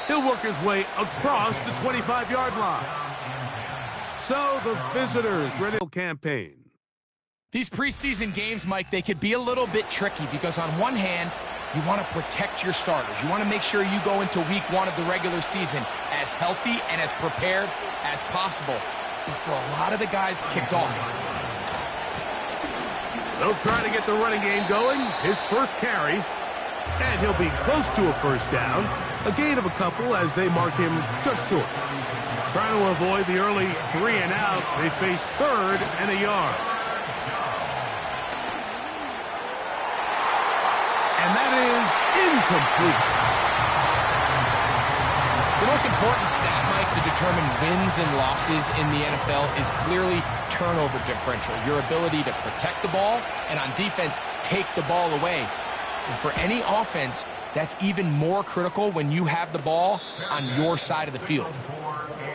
He'll work his way across the 25-yard line. So the visitors ready to campaign. These preseason games, Mike, they could be a little bit tricky because on one hand, you want to protect your starters. You want to make sure you go into week 1 of the regular season as healthy and as prepared as possible. But for a lot of the guys kicked off, they'll try to get the running game going. His first carry, and he'll be close to a first down. A gain of a couple as they mark him just short. Trying to avoid the early 3 and out, they face 3rd and a yard. And that is incomplete. The most important stat, Mike, to determine wins and losses in the NFL is clearly turnover differential. Your ability to protect the ball and on defense, take the ball away. And for any offense, that's even more critical when you have the ball on your side of the field.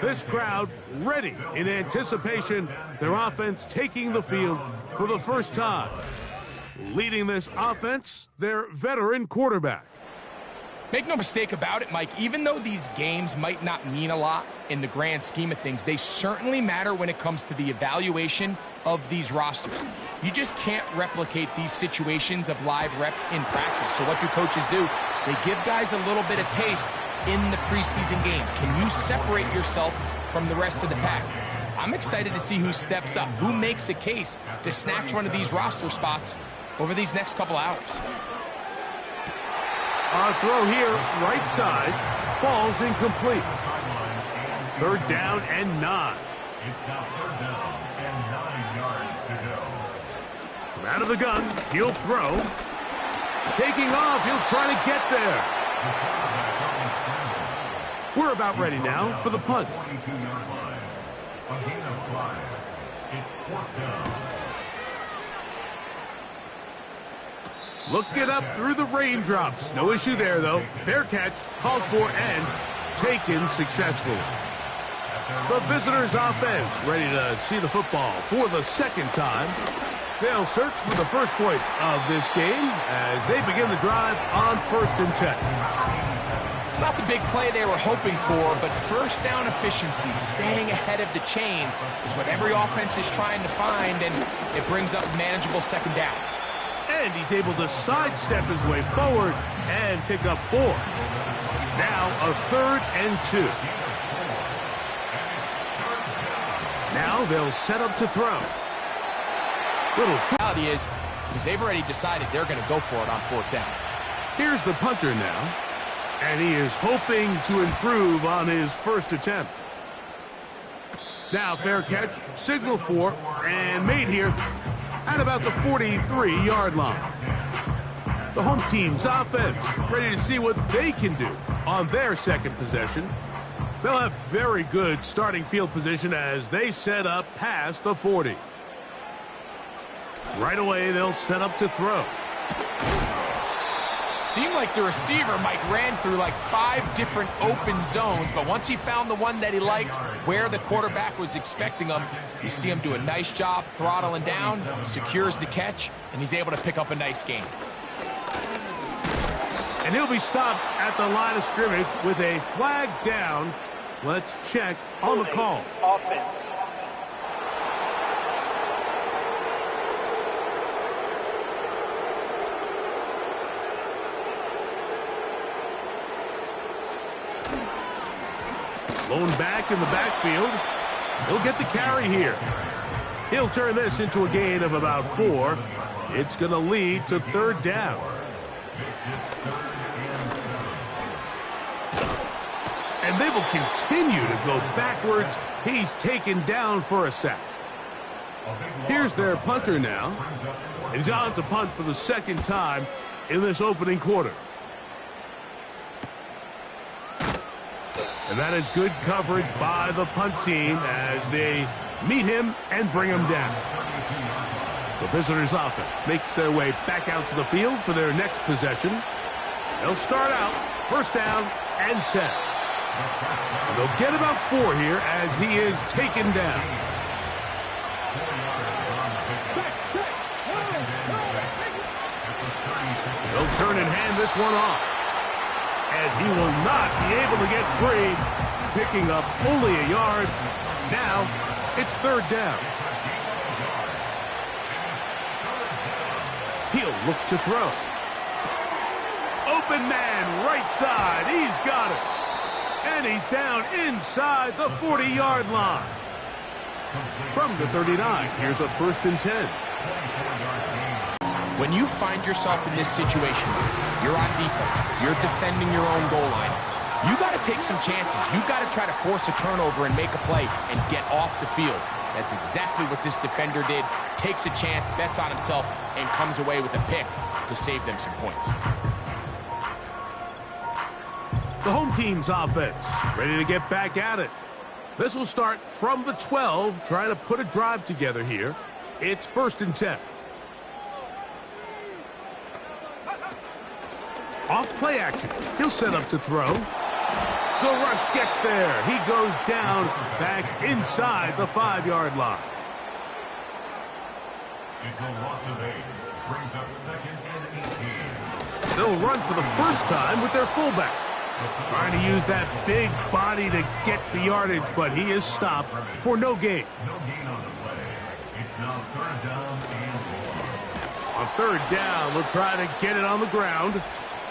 This crowd ready in anticipation, their offense taking the field for the first time. Leading this offense, their veteran quarterback. Make no mistake about it, Mike, even though these games might not mean a lot in the grand scheme of things, they certainly matter when it comes to the evaluation of these rosters. You just can't replicate these situations of live reps in practice. So what do coaches do? They give guys a little bit of taste in the preseason games. Can you separate yourself from the rest of the pack? I'm excited to see who steps up, who makes a case to snatch one of these roster spots over these next couple hours. Our throw here, right side, falls incomplete. 3rd down and 9. It's now 3rd down and 9 yards to go. From out of the gun, he'll throw. Taking off, he'll try to get there. We're about ready now for the punt. 22-yard line. A gain of 5. It's 4th down. Look it up through the raindrops. No issue there, though. Fair catch, called for, and taken successfully. The visitors' offense ready to see the football for the 2nd time. They'll search for the first points of this game as they begin the drive on 1st and 10. It's not the big play they were hoping for, but first down efficiency, staying ahead of the chains, is what every offense is trying to find, and it brings up manageable 2nd down. And he's able to sidestep his way forward and pick up 4. Now a 3rd and 2. Now they'll set up to throw. Little short. Reality is, because they've already decided they're going to go for it on 4th down. Here's the punter now, and he is hoping to improve on his first attempt. Now fair catch, signal for, and made here at about the 43-yard line. The home team's offense ready to see what they can do on their 2nd possession. They'll have very good starting field position as they set up past the 40. Right away, they'll set up to throw. Seemed like the receiver, Mike, ran through like 5 different open zones, but once he found the one that he liked, where the quarterback was expecting him, you see him do a nice job throttling down, secures the catch, and he's able to pick up a nice gain. And he'll be stopped at the line of scrimmage with a flag down. Let's check on the call. Offense. Blown back in the backfield. He'll get the carry here. He'll turn this into a gain of about 4. It's going to lead to 3rd down. And they will continue to go backwards. He's taken down for a sack. Here's their punter now. And he's on to punt for the 2nd time in this opening quarter. And that is good coverage by the punt team as they meet him and bring him down. The visitors' offense makes their way back out to the field for their next possession. They'll start out 1st down and 10. And they'll get about 4 here as he is taken down. They'll turn and hand this one off. And he will not be able to get free, picking up only a yard. Now it's third down. He'll look to throw. Open man, right side. He's got it. And he's down inside the 40-yard line. From the 39, here's a 1st and 10. When you find yourself in this situation, you're on defense, you're defending your own goal line, you got to take some chances. You got to try to force a turnover and make a play and get off the field. That's exactly what this defender did. Takes a chance, bets on himself, and comes away with a pick to save them some points. The home team's offense ready to get back at it. This will start from the 12, trying to put a drive together here. It's 1st and 10. Off play action. He'll set up to throw. The rush gets there. He goes down back inside the 5-yard line. It's a loss of 8. Brings up 2nd and 18. They'll run for the first time with their fullback. Trying to use that big body to get the yardage, but he is stopped for no gain. No gain on the play. It's now 3rd down and 4. On 3rd down, they'll try to get it on the ground.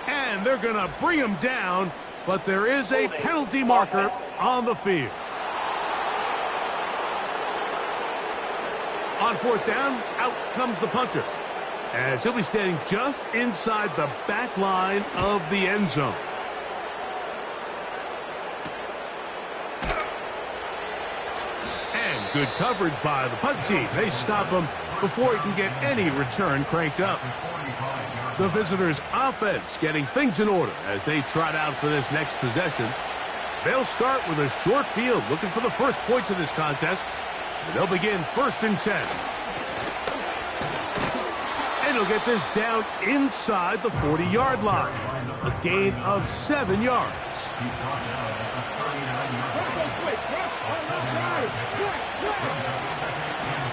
And they're going to bring him down, but there is a penalty marker on the field. On 4th down, out comes the punter, as he'll be standing just inside the back line of the end zone. And good coverage by the punt team. They stop him before he can get any return cranked up. The visitors' offense getting things in order as they trot out for this next possession. They'll start with a short field, looking for the first points of this contest. And they'll begin 1st and 10. And he'll get this down inside the 40-yard line. A gain of 7 yards.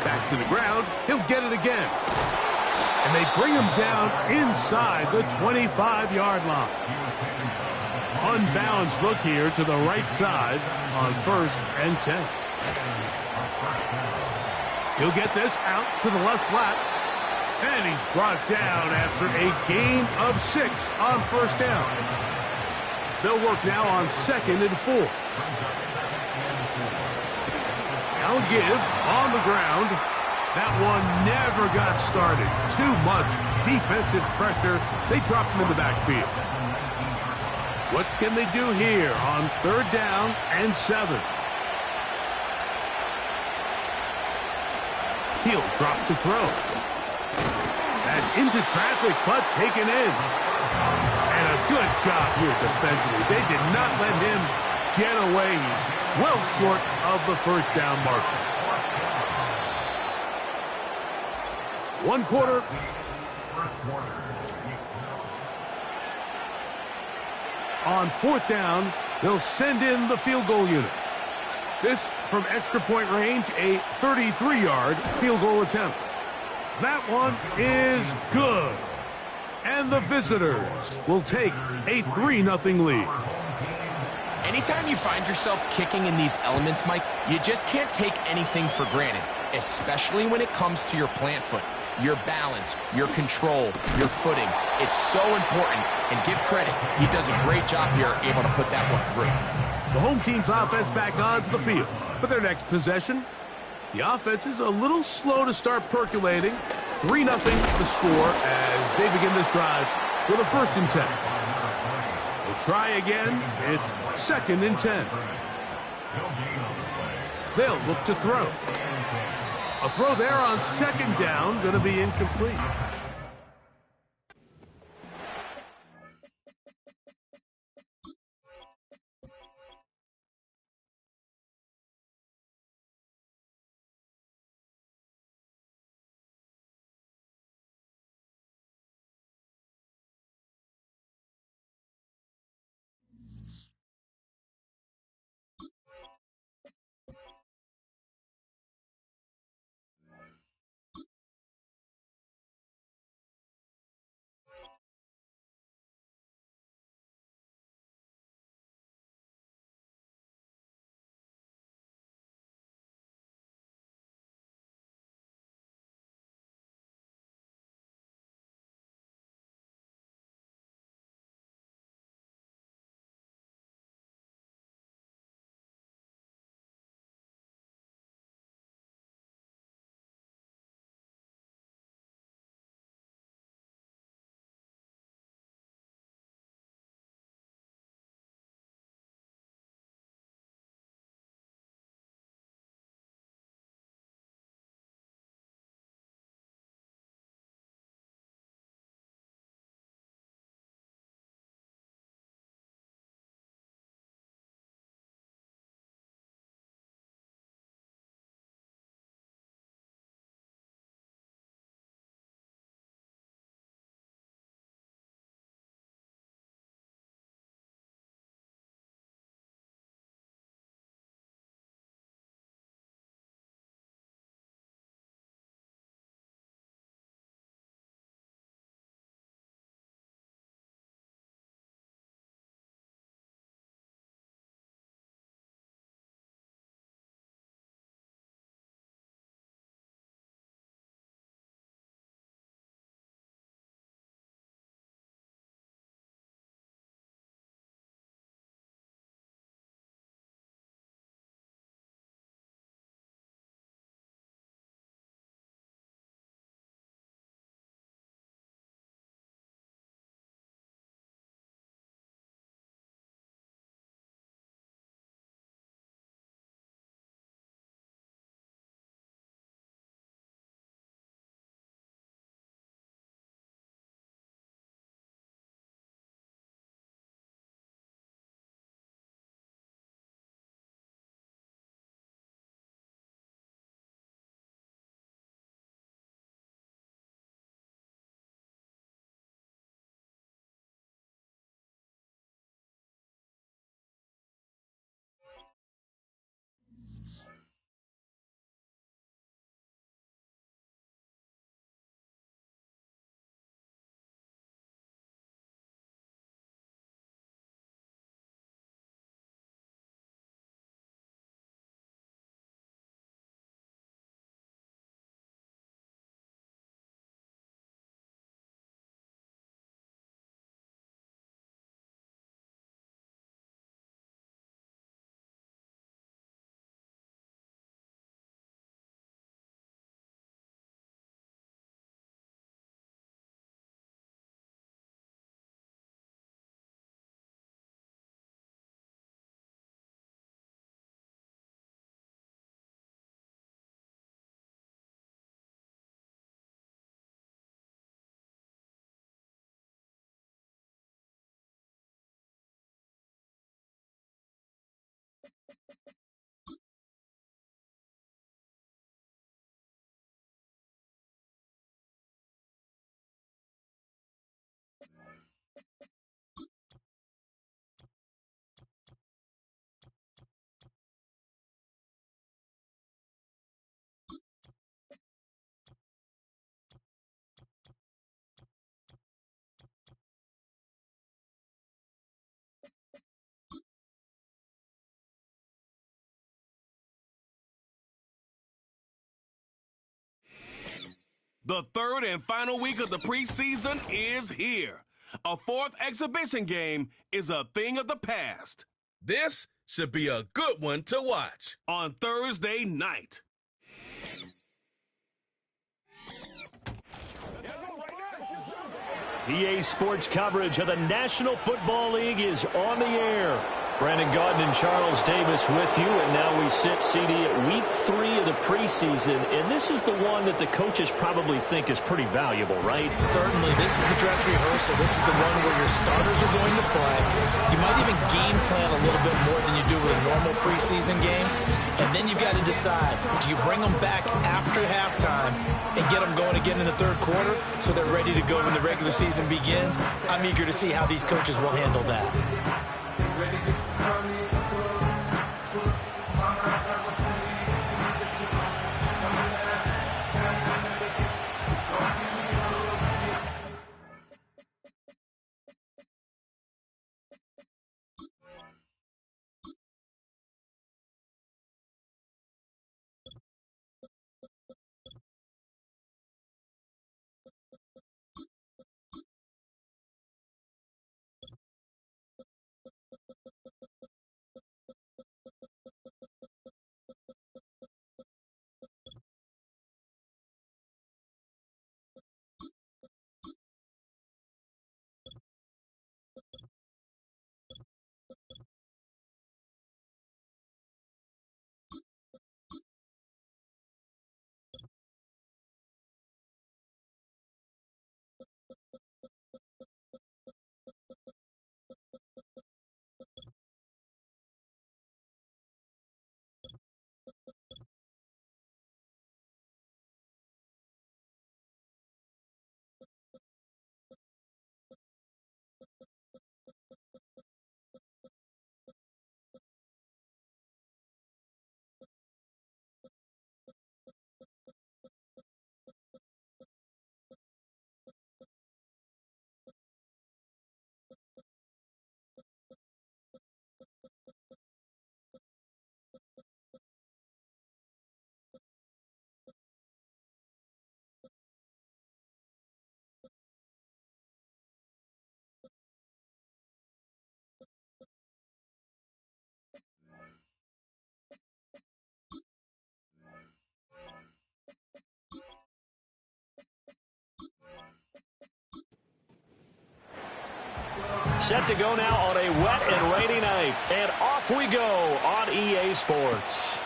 Back to the ground. He'll get it again. And they bring him down inside the 25-yard line. Unbalanced look here to the right side on 1st and 10. He'll get this out to the left flat. And he's brought down after a gain of 6 on 1st down. They'll work now on 2nd and 4. Now give on the ground. That one never got started. Too much defensive pressure. They dropped him in the backfield. What can they do here on 3rd down and 7? He'll drop to throw. And into traffic, but taken in. And a good job here defensively. They did not let him get away. He's well short of the 1st down marker. 1 quarter. On 4th down, they'll send in the field goal unit. This from extra point range, a 33-yard field goal attempt. That one is good. And the visitors will take a 3-0 lead. Anytime you find yourself kicking in these elements, Mike, you just can't take anything for granted, especially when it comes to your plant foot. Your balance, your control, your footing. It's so important, and give credit. He does a great job here able to put that one through. The home team's offense back onto the field for their next possession. The offense is a little slow to start percolating. 3-0 the score as they begin this drive with a 1st and 10. They'll try again. It's 2nd and 10. They'll look to throw. A throw there on 2nd down, going to be incomplete. The third and final week of the preseason is here. A fourth exhibition game is a thing of the past. This should be a good one to watch on Thursday night. EA Sports coverage of the National Football League is on the air. Brandon Gaudin and Charles Davis with you, and now we sit, CD, at week 3 of the preseason, and this is the one that the coaches probably think is pretty valuable, right? Certainly. This is the dress rehearsal. This is the one where your starters are going to play. You might even game plan a little bit more than you do with a normal preseason game, and then you've got to decide, do you bring them back after halftime and get them going again in the third quarter so they're ready to go when the regular season begins? I'm eager to see how these coaches will handle that. Set to go now on a wet and rainy night. And off we go on EA Sports.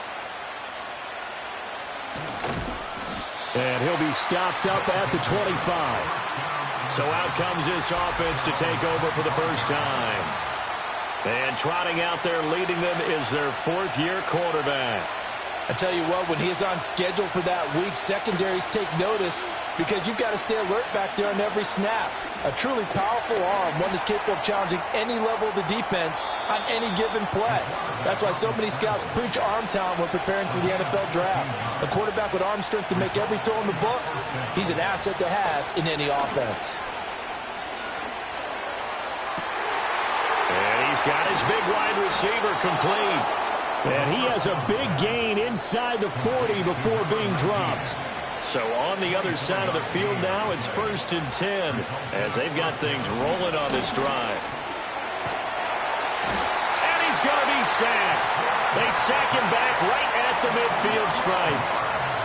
And he'll be stopped up at the 25. So out comes this offense to take over for the first time. And trotting out there leading them is their fourth-year quarterback. I tell you what, when he is on schedule for that week, secondaries take notice because you've got to stay alert back there on every snap. A truly powerful arm, one that's capable of challenging any level of the defense on any given play. That's why so many scouts preach arm talent when preparing for the NFL draft. A quarterback with arm strength to make every throw in the book, he's an asset to have in any offense. And he's got his big wide receiver complete. And he has a big gain inside the 40 before being dropped. So on the other side of the field now, it's 1st and 10 as they've got things rolling on this drive. And he's going to be sacked. They sack him back right at the midfield stripe.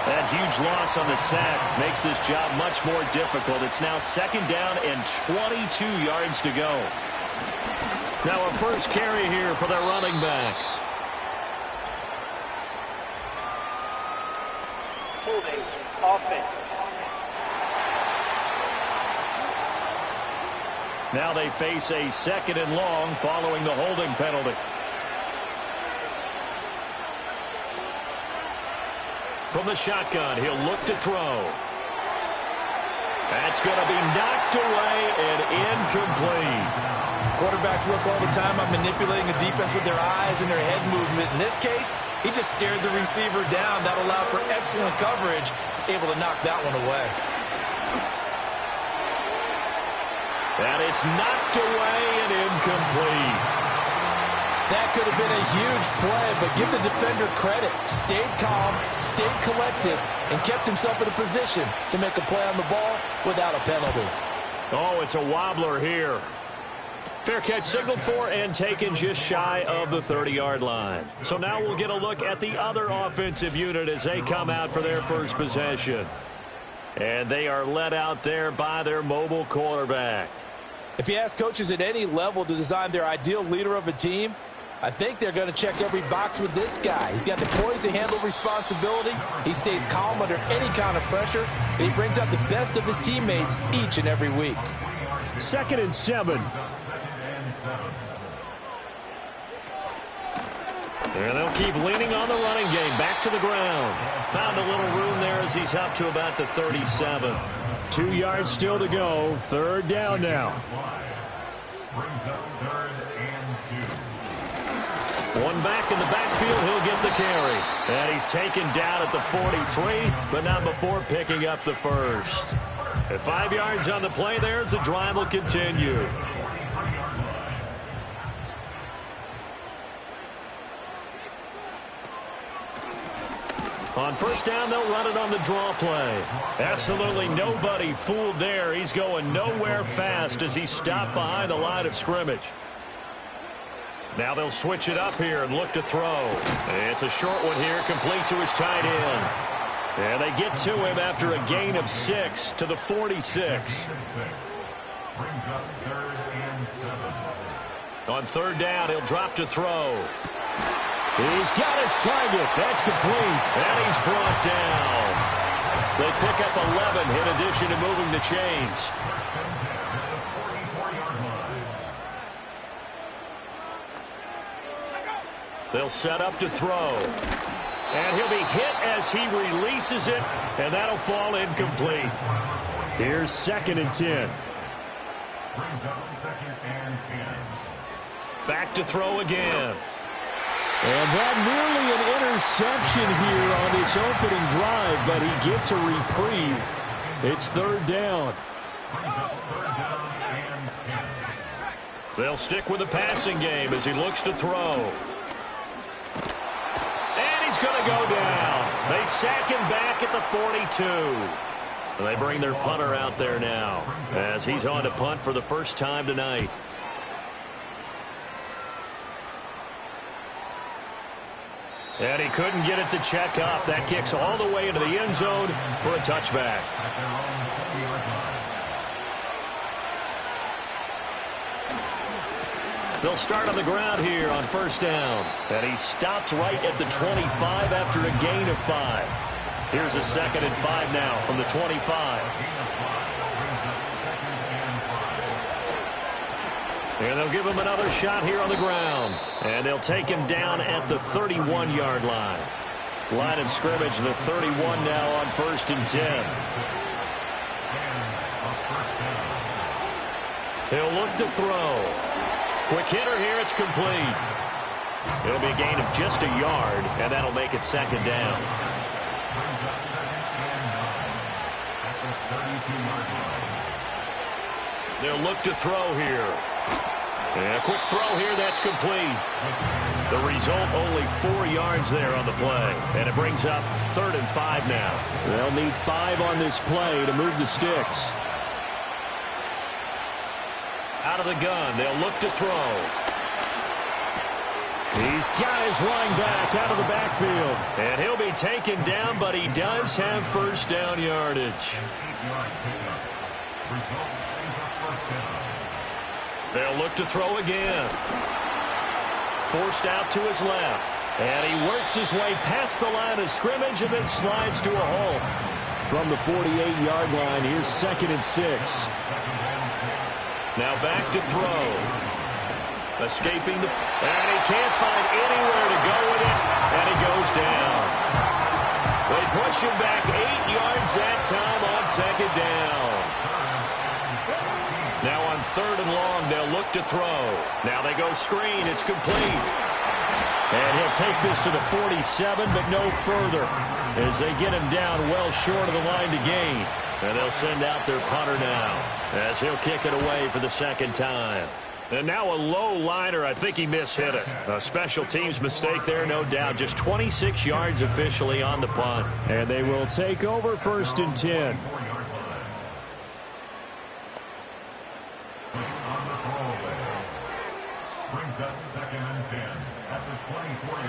That huge loss on the sack makes this job much more difficult. It's now 2nd down and 22 yards to go. Now a first carry here for their running back. Holding offense. Now they face a 2nd and long following the holding penalty. From the shotgun, he'll look to throw. That's going to be knocked away and incomplete. Quarterbacks work all the time on manipulating the defense with their eyes and their head movement. In this case, he just stared the receiver down. That allowed for excellent coverage, able to knock that one away. And it's knocked away and incomplete. That could have been a huge play, but give the defender credit. Stayed calm, stayed collected, and kept himself in a position to make a play on the ball without a penalty. Oh, it's a wobbler here. Fair catch signaled for and taken just shy of the 30-yard line. So now we'll get a look at the other offensive unit as they come out for their first possession. And they are led out there by their mobile quarterback. If you ask coaches at any level to design their ideal leader of a team, I think they're going to check every box with this guy. He's got the poise to handle responsibility. He stays calm under any kind of pressure, and he brings out the best of his teammates each and every week. 2nd and 7. And they'll keep leaning on the running game. Back to the ground. Found a little room there as he's up to about the 37. 2 yards still to go. 3rd down now. Brings up 3rd and 2. One back in the backfield. He'll get the carry. And he's taken down at the 43, but not before picking up the first. At 5 yards on the play there, the drive will continue. On 1st down, they'll run it on the draw play. Absolutely nobody fooled there. He's going nowhere fast as he's stopped behind the line of scrimmage. Now they'll switch it up here and look to throw. It's a short one here, complete to his tight end. And they get to him after a gain of 6 to the 46. Brings up 3rd and 7. On 3rd down, he'll drop to throw. He's got his target. That's complete. And he's brought down. They pick up 11 in addition to moving the chains. They'll set up to throw. And he'll be hit as he releases it, and that'll fall incomplete. Here's 2nd and 10. Brings up 2nd and 10. Back to throw again. And that nearly an interception here on this opening drive, but he gets a reprieve. It's 3rd down. Brings up 3rd down and 10. They'll stick with the passing game as he looks to throw. And he's going to go down. They sack him back at the 42. And they bring their punter out there now as he's on to punt for the first time tonight. And he couldn't get it to check up. That kicks all the way into the end zone for a touchback. They'll start on the ground here on 1st down. And he stopped right at the 25 after a gain of 5. Here's a 2nd and 5 now from the 25. And they'll give him another shot here on the ground. And they'll take him down at the 31-yard line. Line of scrimmage, the 31 now on 1st and 10. He'll look to throw. Quick hitter here, it's complete. It'll be a gain of just a yard, and that'll make it 2nd down. They'll look to throw here. And a quick throw here, that's complete. The result, only 4 yards there on the play. And it brings up 3rd and 5 now. They'll need 5 on this play to move the sticks. Out of the gun, they'll look to throw. He's got his running back out of the backfield. And he'll be taken down, but he does have 1st down yardage. They'll look to throw again. Forced out to his left. And he works his way past the line of scrimmage and then slides to a halt. From the 48-yard line, here's 2nd and 6. Now back to throw. Escaping the... And he can't find anywhere to go with it. And he goes down. They push him back 8 yards that time on 2nd down. Now on 3rd and long, they'll look to throw. Now they go screen. It's complete. And he'll take this to the 47, but no further as they get him down well short of the line to gain. And they'll send out their punter now as he'll kick it away for the 2nd time. And now a low liner. I think he mishit it. A special teams mistake there, no doubt. Just 26 yards officially on the punt. And they will take over 1st and 10.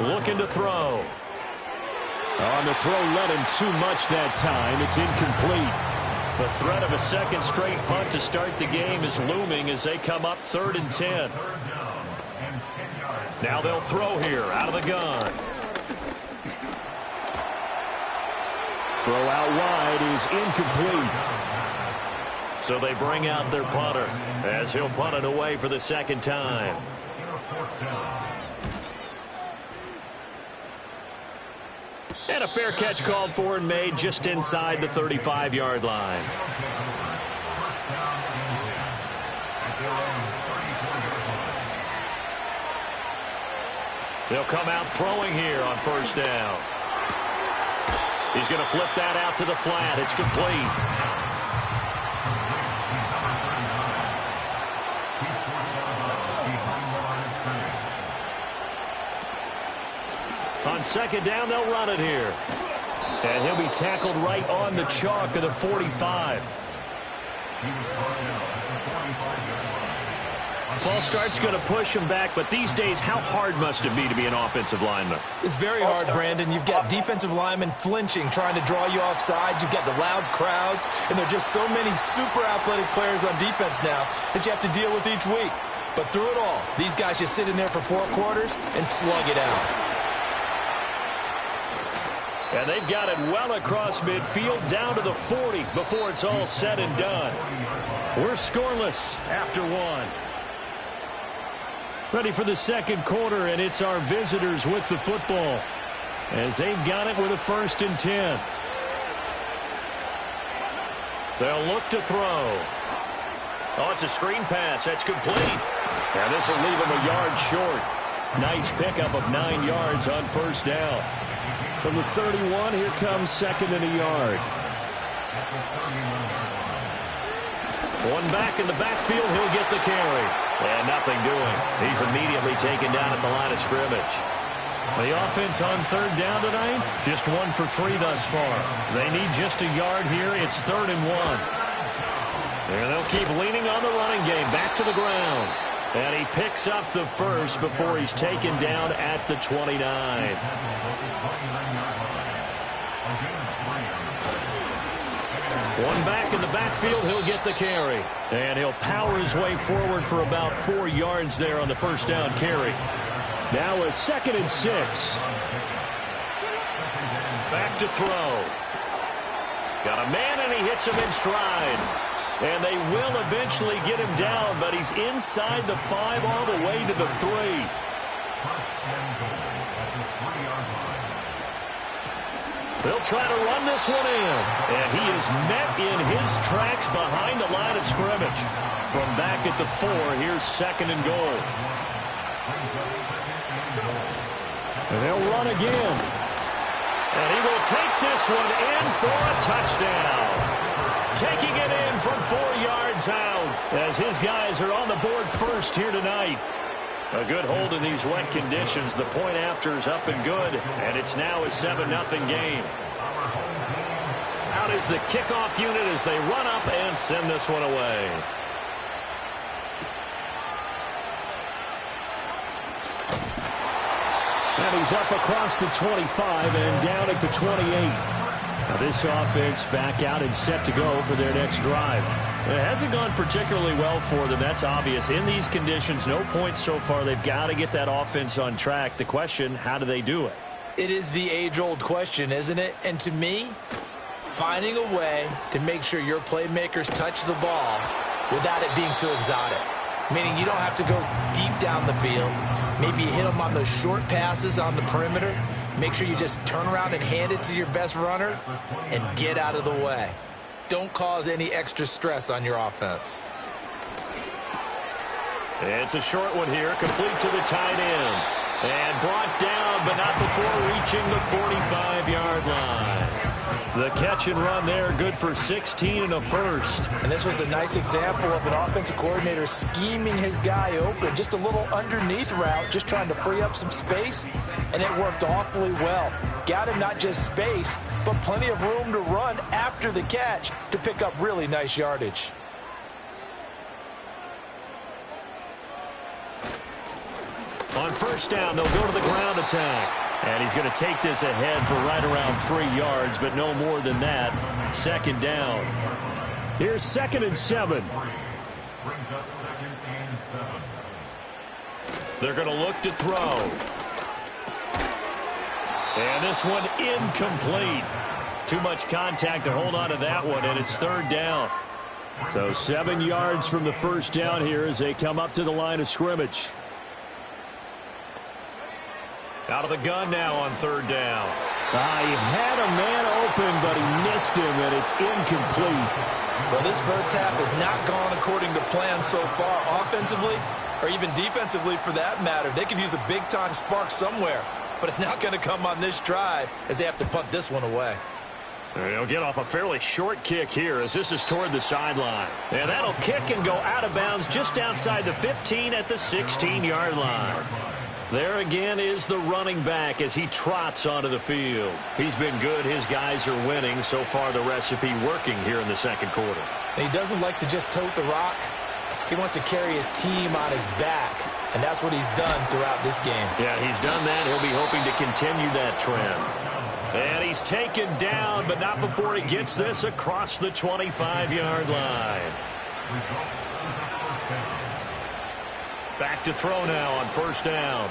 Looking to throw. On the throw, let him too much that time. It's incomplete. The threat of a second straight punt to start the game is looming as they come up 3rd and 10. Now they'll throw here out of the gun. Throw out wide is incomplete. So they bring out their punter as he'll punt it away for the second time. And a fair catch called for and made just inside the 35-yard line. They'll come out throwing here on 1st down. He's going to flip that out to the flat. It's complete. On 2nd down, they'll run it here. And he'll be tackled right on the chalk of the 45. False start's going to push him back, but these days, how hard must it be to be an offensive lineman? It's very hard, Brandon. You've got defensive linemen flinching, trying to draw you off sides. You've got the loud crowds, and there are just so many super athletic players on defense now that you have to deal with each week. But through it all, these guys just sit in there for 4 quarters and slug it out. And they've got it well across midfield down to the 40 before it's all said and done. We're scoreless after 1. Ready for the 2nd quarter, and it's our visitors with the football as they've got it with a 1st and 10. They'll look to throw. Oh, it's a screen pass. That's complete. And this will leave them a yard short. Nice pickup of 9 yards on 1st down. From the 31, here comes 2nd and a yard. One back in the backfield, he'll get the carry. And nothing doing. He's immediately taken down at the line of scrimmage. The offense on 3rd down tonight, just 1 for 3 thus far. They need just a yard here. It's 3rd and 1. And they'll keep leaning on the running game. Back to the ground. And he picks up the first before he's taken down at the 29. One back in the backfield, he'll get the carry. And he'll power his way forward for about 4 yards there on the 1st down carry. Now a 2nd and 6. Back to throw. Got a man, and he hits him in stride. And they will eventually get him down, but he's inside the 5 all the way to the 3. They'll try to run this one in. And he is met in his tracks behind the line of scrimmage. From back at the 4, here's 2nd and goal. And they'll run again. And he will take this one in for a touchdown. Taking it in from 4 yards out as his guys are on the board first here tonight. A good hold in these wet conditions. The point after is up and good, and it's now a 7-0 game. Out is the kickoff unit as they run up and send this one away. And he's up across the 25 and down at the 28. Now this offense back out and set to go for their next drive. It hasn't gone particularly well for them. That's obvious. In these conditions, no points so far. They've got to get that offense on track. The question, how do they do it? It is the age-old question, isn't it? And to me, finding a way to make sure your playmakers touch the ball without it being too exotic. Meaning you don't have to go deep down the field. Maybe you hit them on those short passes on the perimeter. Make sure you just turn around and hand it to your best runner and get out of the way. Don't cause any extra stress on your offense. It's a short one here, complete to the tight end. And brought down, but not before reaching the 45-yard line. The catch and run there, good for 16 and a first. And this was a nice example of an offensive coordinator scheming his guy open. Just a little underneath route, just trying to free up some space, and it worked awfully well. Got him not just space, but plenty of room to run after the catch to pick up really nice yardage. On first down, they'll go to the ground attack. And he's going to take this ahead for right around 3 yards, but no more than that. Second down. Here's 2nd and 7. Brings up 2nd and 7. They're going to look to throw. And this one incomplete. Too much contact to hold on to that one, and it's 3rd down. So 7 yards from the first down here as they come up to the line of scrimmage. Out of the gun now on 3rd down. He had a man open, but he missed him, and it's incomplete. Well, this first half has not gone according to plan so far, offensively or even defensively for that matter. They could use a big-time spark somewhere, but it's not going to come on this drive as they have to punt this one away. They'll get off a fairly short kick here as this is toward the sideline. And that'll kick and go out of bounds just outside the 15 at the 16-yard line. There again is the running back as he trots onto the field. He's been good. His guys are winning. So far, the recipe working here in the second quarter. And he doesn't like to just tote the rock. He wants to carry his team on his back, and that's what he's done throughout this game. Yeah, he's done that. He'll be hoping to continue that trend. And he's taken down, but not before he gets this across the 25-yard line. Back to throw now on first down.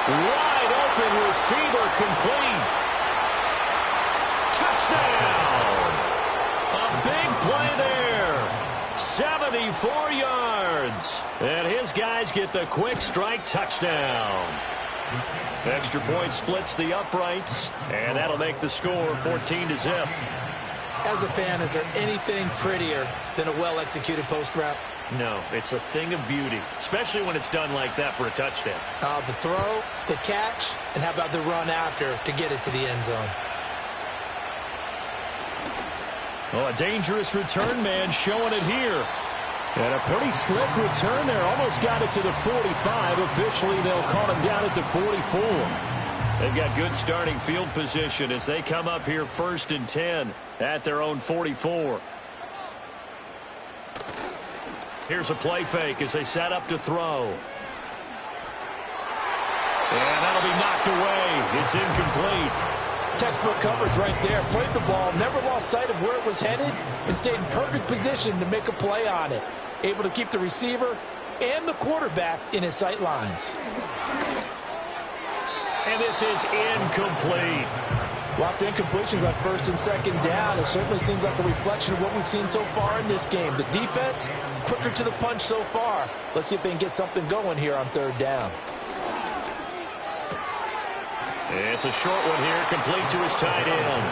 Wide open receiver complete. Touchdown. A big play there. 74 yards. And his guys get the quick strike touchdown. Extra point splits the uprights, and that'll make the score 14-0. As a fan, is there anything prettier than a well-executed post route? No, it's a thing of beauty, especially when it's done like that for a touchdown. The throw, the catch, and how about the run after to get it to the end zone? Oh, a dangerous return man showing it here. And a pretty slick return there. Almost got it to the 45. Officially, they'll call him down at the 44. They've got good starting field position as they come up here 1st and 10 at their own 44. Here's a play fake as they set up to throw. And that'll be knocked away. It's incomplete. Textbook coverage right there. Played the ball, never lost sight of where it was headed, and stayed in perfect position to make a play on it. Able to keep the receiver and the quarterback in his sight lines. And this is incomplete. Lots of incompletions on 1st and 2nd down. It certainly seems like a reflection of what we've seen so far in this game. The defense, quicker to the punch so far. Let's see if they can get something going here on 3rd down. It's a short one here, complete to his tight end.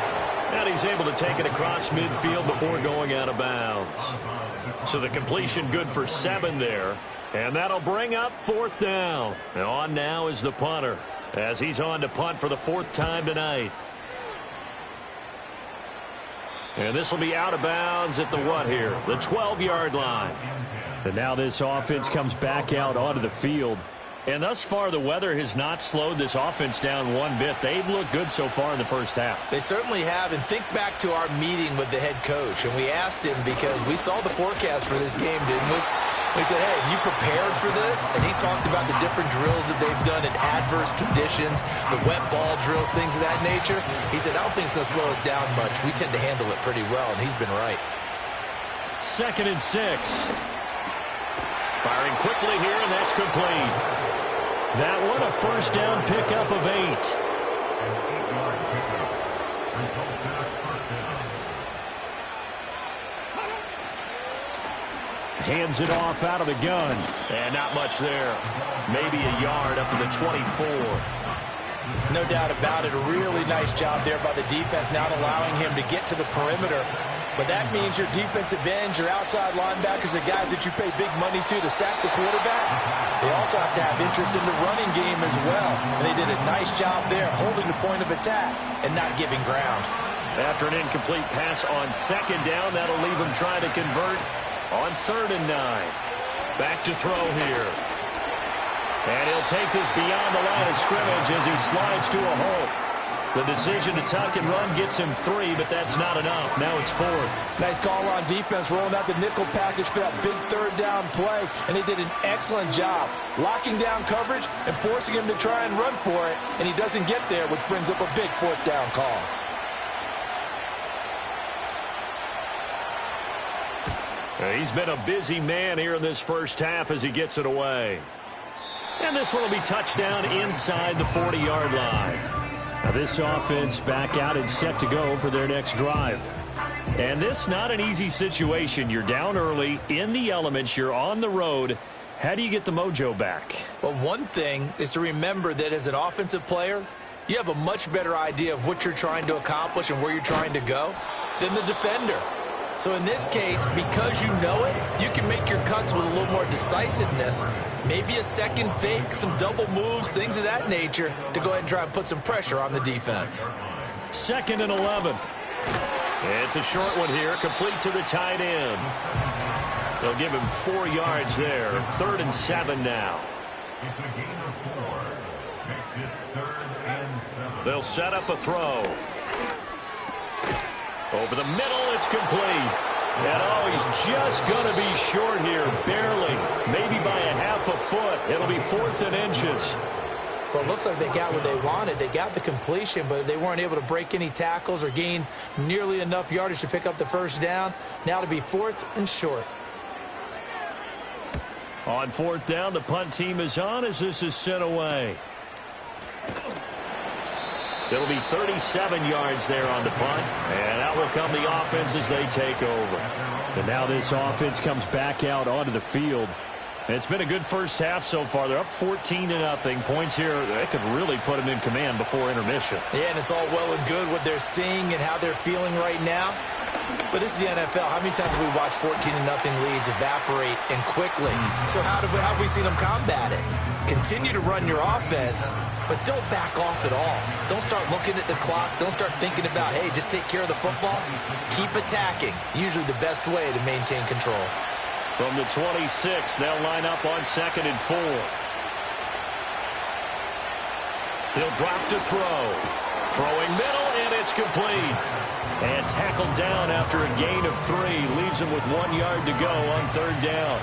And he's able to take it across midfield before going out of bounds. So the completion good for 7 there. And that'll bring up 4th down. And on now is the punter as he's on to punt for the 4th time tonight. And this will be out of bounds at the what here? The 12-yard line. And now this offense comes back out onto the field. And thus far, the weather has not slowed this offense down one bit. They've looked good so far in the first half. They certainly have. And think back to our meeting with the head coach. And we asked him because we saw the forecast for this game, didn't we? We said, hey, have you prepared for this? And he talked about the different drills that they've done in adverse conditions, the wet ball drills, things of that nature. He said, I don't think it's going to slow us down much. We tend to handle it pretty well, and he's been right. 2nd and 6. Firing quickly here, and that's complete. That one a first down pickup of 8. Hands it off out of the gun. And not much there. Maybe a yard up to the 24. No doubt about it. A really nice job there by the defense, not allowing him to get to the perimeter But that means your defensive ends, your outside linebackers, the guys that you pay big money to sack the quarterback, they also have to have interest in the running game as well. And they did a nice job there holding the point of attack and not giving ground. After an incomplete pass on second down, that'll leave him trying to convert on 3rd and 9. Back to throw here. And he'll take this beyond the line of scrimmage as he slides to a hole. The decision to tuck and run gets him 3, but that's not enough. Now it's 4th. Nice call on defense, rolling out the nickel package for that big 3rd down play, and they did an excellent job locking down coverage and forcing him to try and run for it, and he doesn't get there, which brings up a big 4th down call. He's been a busy man here in this first half as he gets it away. And this one will be touchdown inside the 40-yard line. Now this offense back out and set to go for their next drive. And this not an easy situation. You're down early, in the elements, you're on the road. How do you get the mojo back? Well, one thing is to remember that as an offensive player, you have a much better idea of what you're trying to accomplish and where you're trying to go than the defender. So in this case, because you know it, you can make your cuts with a little more decisiveness. Maybe a second fake, some double moves, things of that nature to go ahead and try and put some pressure on the defense. 2nd and 11. It's a short one here, complete to the tight end. They'll give him 4 yards there. 3rd and 7 now. It's a gain of 4. Makes it 3rd and 7. They'll set up a throw. Over the middle, it's complete. And oh, he's just going to be short here, barely. Maybe by a half a foot. It'll be 4th and inches. Well, it looks like they got what they wanted. They got the completion, but they weren't able to break any tackles or gain nearly enough yardage to pick up the first down. Now to be 4th and short. On 4th down, the punt team is on as this is sent away. It'll be 37 yards there on the punt, and out will come the offense as they take over. And now this offense comes back out onto the field. And it's been a good first half so far. They're up 14-0. Points here, they could really put them in command before intermission. Yeah, and it's all well and good what they're seeing and how they're feeling right now. But this is the NFL. How many times have we watched 14-0 leads evaporate and quickly? So how have we seen them combat it? Continue to run your offense, but don't back off at all. Don't start looking at the clock. Don't start thinking about, hey, just take care of the football. Keep attacking. Usually the best way to maintain control. From the 26, they'll line up on 2nd and 4. He'll drop to throw. Throwing middle, and it's complete. And tackled down after a gain of 3. Leaves him with 1 yard to go on 3rd down.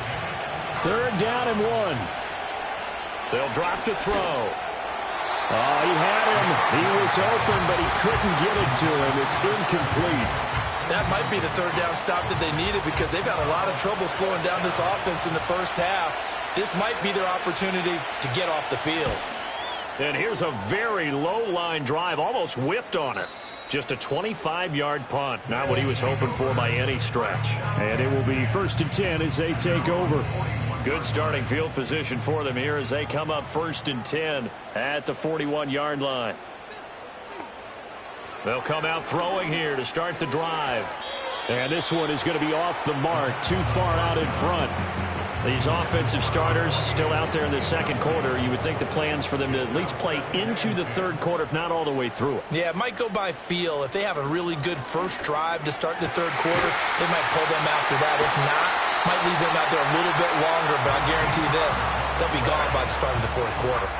3rd down and 1. They'll drop to throw. Oh, he had him. He was open, but he couldn't get it to him. It's incomplete. That might be the 3rd down stop that they needed because they've had a lot of trouble slowing down this offense in the first half. This might be their opportunity to get off the field. And here's a very low line drive, almost whiffed on it. Just a 25-yard punt. Not what he was hoping for by any stretch. And it will be 1st and 10 as they take over. Good starting field position for them here as they come up 1st and 10 at the 41-yard line. They'll come out throwing here to start the drive. And this one is going to be off the mark, too far out in front. These offensive starters still out there in the 2nd quarter. You would think the plans for them to at least play into the 3rd quarter, if not all the way through it. Yeah, it might go by feel. If they have a really good first drive to start the 3rd quarter, they might pull them after that. If not, might leave them out there a little bit longer, but I guarantee this, they'll be gone by the start of the 4th quarter.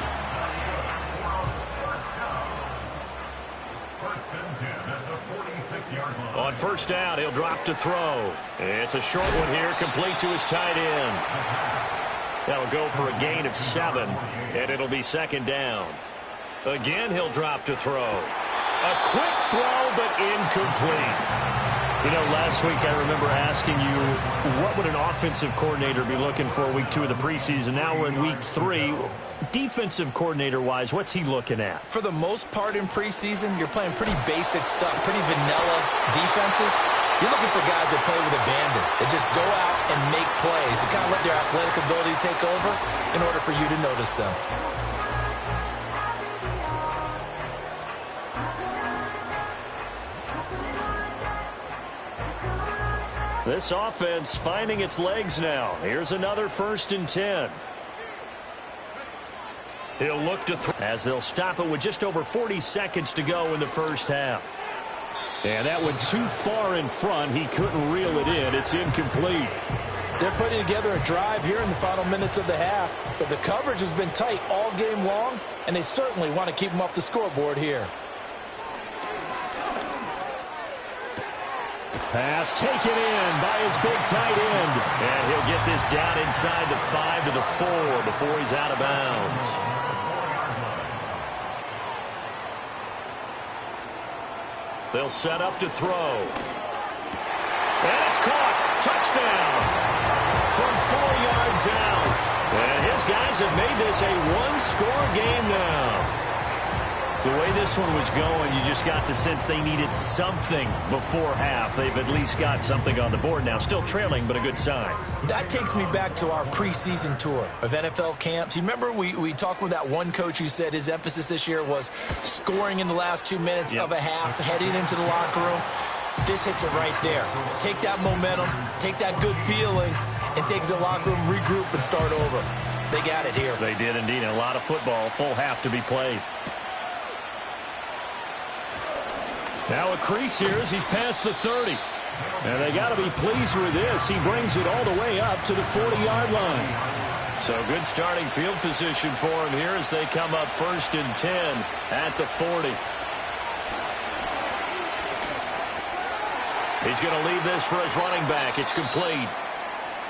On 1st down, he'll drop to throw. It's a short one here, complete to his tight end. That'll go for a gain of 7, and it'll be 2nd down. Again, he'll drop to throw. A quick throw, but incomplete. You know, last week I remember asking you, what would an offensive coordinator be looking for week 2 of the preseason? Now we're in week 3. Defensive coordinator-wise, what's he looking at? For the most part in preseason, you're playing pretty basic stuff, pretty vanilla defenses. You're looking for guys that play with abandon, that just go out and make plays, and kind of let their athletic ability take over in order for you to notice them. This offense finding its legs now. Here's another 1st and 10. He'll look to throw as they'll stop it with just over 40 seconds to go in the first half. And that went too far in front. He couldn't reel it in. It's incomplete. They're putting together a drive here in the final minutes of the half, but the coverage has been tight all game long, and they certainly want to keep them off the scoreboard here. Pass taken in by his big tight end. And he'll get this down inside the 5 to the 4 before he's out of bounds. They'll set up to throw. And it's caught. Touchdown. From 4 yards out. And his guys have made this a one-score game now. The way this one was going, you just got the sense they needed something before half. They've at least got something on the board now. Still trailing, but a good sign. That takes me back to our preseason tour of NFL camps. You remember we talked with that one coach who said his emphasis this year was scoring in the last 2 minutes of a half, heading into the locker room. This hits it right there. Take that momentum, take that good feeling, and take it to the locker room, regroup, and start over. They got it here. They did indeed. A lot of football, full half to be played. Now a crease here as he's past the 30. And they got to be pleased with this. He brings it all the way up to the 40-yard line. So good starting field position for him here as they come up 1st and 10 at the 40. He's going to leave this for his running back. It's complete.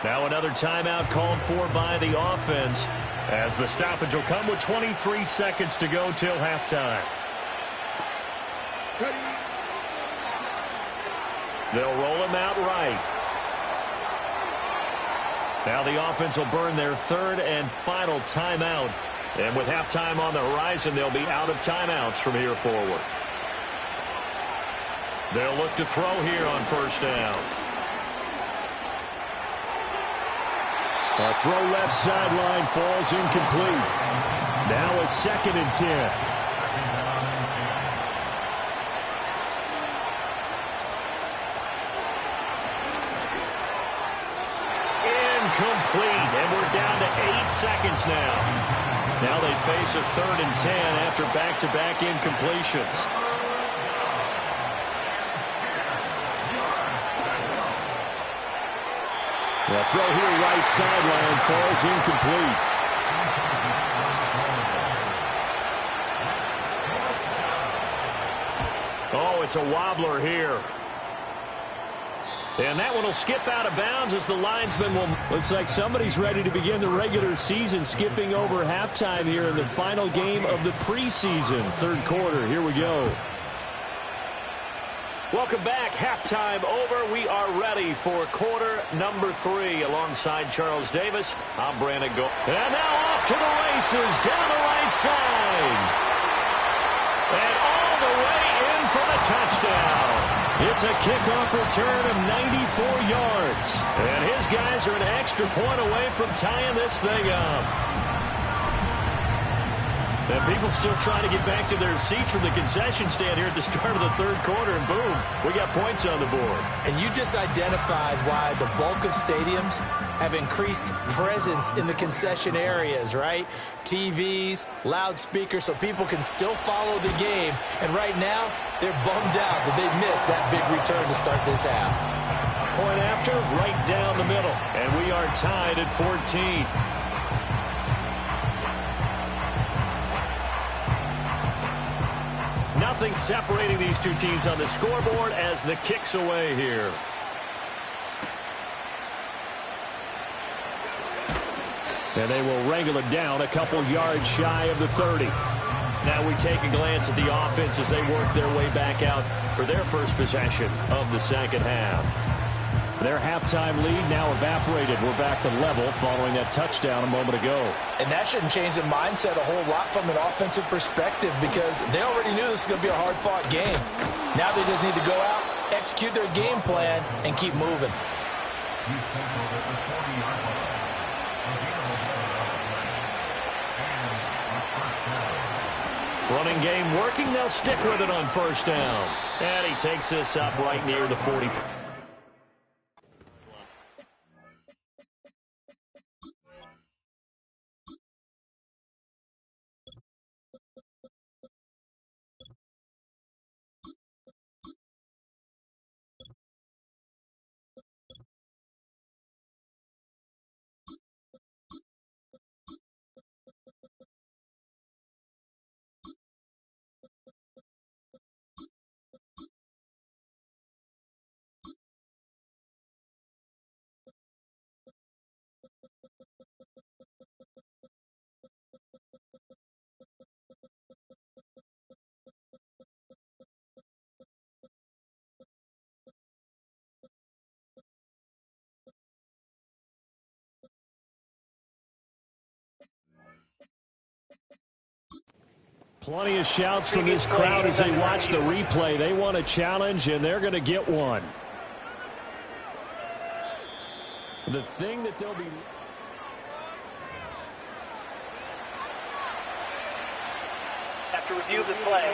Now another timeout called for by the offense as the stoppage will come with 23 seconds to go till halftime. They'll roll him out right. Now the offense will burn their 3rd and final timeout. And with halftime on the horizon, they'll be out of timeouts from here forward. They'll look to throw here on 1st down. A throw left sideline falls incomplete. Now a 2nd and 10. Complete, and we're down to 8 seconds now. Now they face a 3rd and 10 after back-to-back incompletions. The throw here right sideline falls incomplete. Oh, it's a wobbler here. And that one will skip out of bounds as the linesman will... Looks like somebody's ready to begin the regular season, skipping over halftime here in the final game of the preseason. 3rd quarter, here we go. Welcome back. Halftime over. We are ready for quarter number 3. Alongside Charles Davis, I'm Brandon Gold. And now off to the races down the right side. And all the way in for the touchdown. It's a kickoff return of 94 yards. And his guys are an extra point away from tying this thing up. And people still trying to get back to their seats from the concession stand here at the start of the 3rd quarter, and boom, we got points on the board. And you just identified why the bulk of stadiums have increased presence in the concession areas, right? TVs, loudspeakers, so people can still follow the game. And right now, they're bummed out that they missed that big return to start this half. Point after, right down the middle. And we are tied at 14. Nothing separating these two teams on the scoreboard as the kick's away here. And they will wrangle it down a couple yards shy of the 30. Now we take a glance at the offense as they work their way back out for their first possession of the 2nd half. Their halftime lead now evaporated. We're back to level following that touchdown a moment ago. And that shouldn't change the mindset a whole lot from an offensive perspective because they already knew this was going to be a hard-fought game. Now they just need to go out, execute their game plan, and keep moving. Running game working. They'll stick with it on 1st down. And he takes this up right near the 45. Plenty of shouts from this crowd as they watch the replay. They want a challenge, and they're going to get one. The thing that they'll be... After review of the play,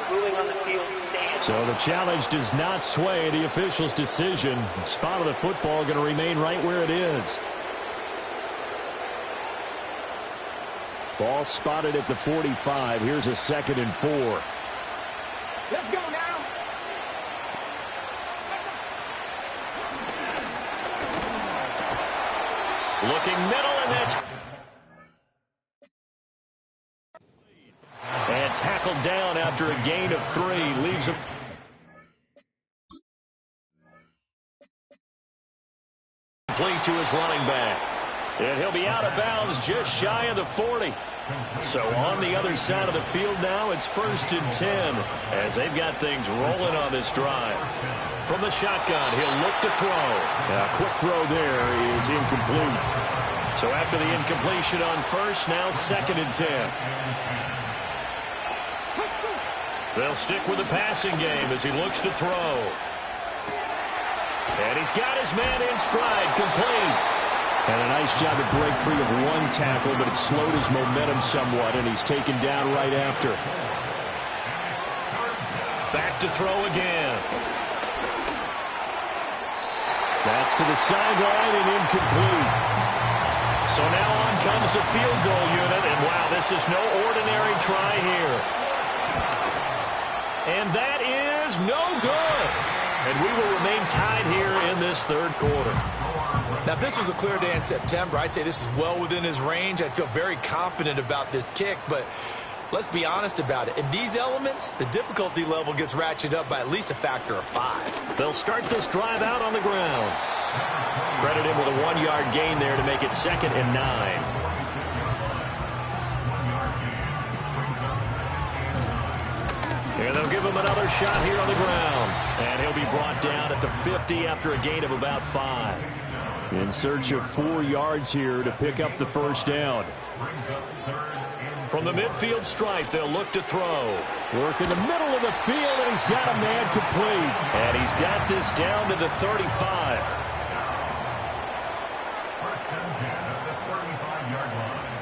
the ruling on the field stands. So the challenge does not sway the official's decision. The spot of the football going to remain right where it is. Ball spotted at the 45. Here's a 2nd and 4. Let's go now. Looking middle, and that's... And tackled down after a gain of 3. Leaves him... complete to his running back. And he'll be out of bounds just shy of the 40. So on the other side of the field now, it's 1st and 10 as they've got things rolling on this drive. From the shotgun, he'll look to throw. A quick throw there is incomplete. So after the incompletion on 1st, now 2nd and 10. They'll stick with the passing game as he looks to throw. And he's got his man in stride, complete. And a nice job to break free of one tackle, but it slowed his momentum somewhat, and he's taken down right after. Back to throw again. That's to the sideline and incomplete. So now on comes the field goal unit, and wow, this is no ordinary try here. And that is no good. And we will remain tied here in this 3rd quarter. Now, if this was a clear day in September, I'd say this is well within his range. I'd feel very confident about this kick, but let's be honest about it. In these elements, the difficulty level gets ratcheted up by at least a factor of 5. They'll start this drive out on the ground. Credit him with a 1-yard gain there to make it 2nd and 9. And they'll give him another shot here on the ground. And he'll be brought down at the 50 after a gain of about 5. In search of 4 yards here to pick up the 1st down. From the midfield stripe, they'll look to throw. Work in the middle of the field, and he's got a man complete. And he's got this down to the 35.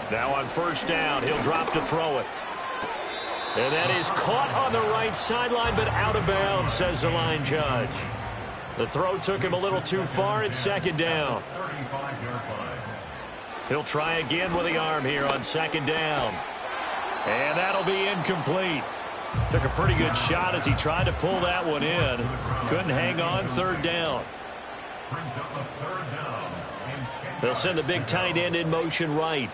Now on 1st down, he'll drop to throw it. And that is caught on the right sideline, but out of bounds, says the line judge. The throw took him a little too far. It's 2nd down. He'll try again with the arm here on 2nd down. And that'll be incomplete. Took a pretty good shot as he tried to pull that one in. Couldn't hang on. 3rd down. They'll send the big tight end in motion right.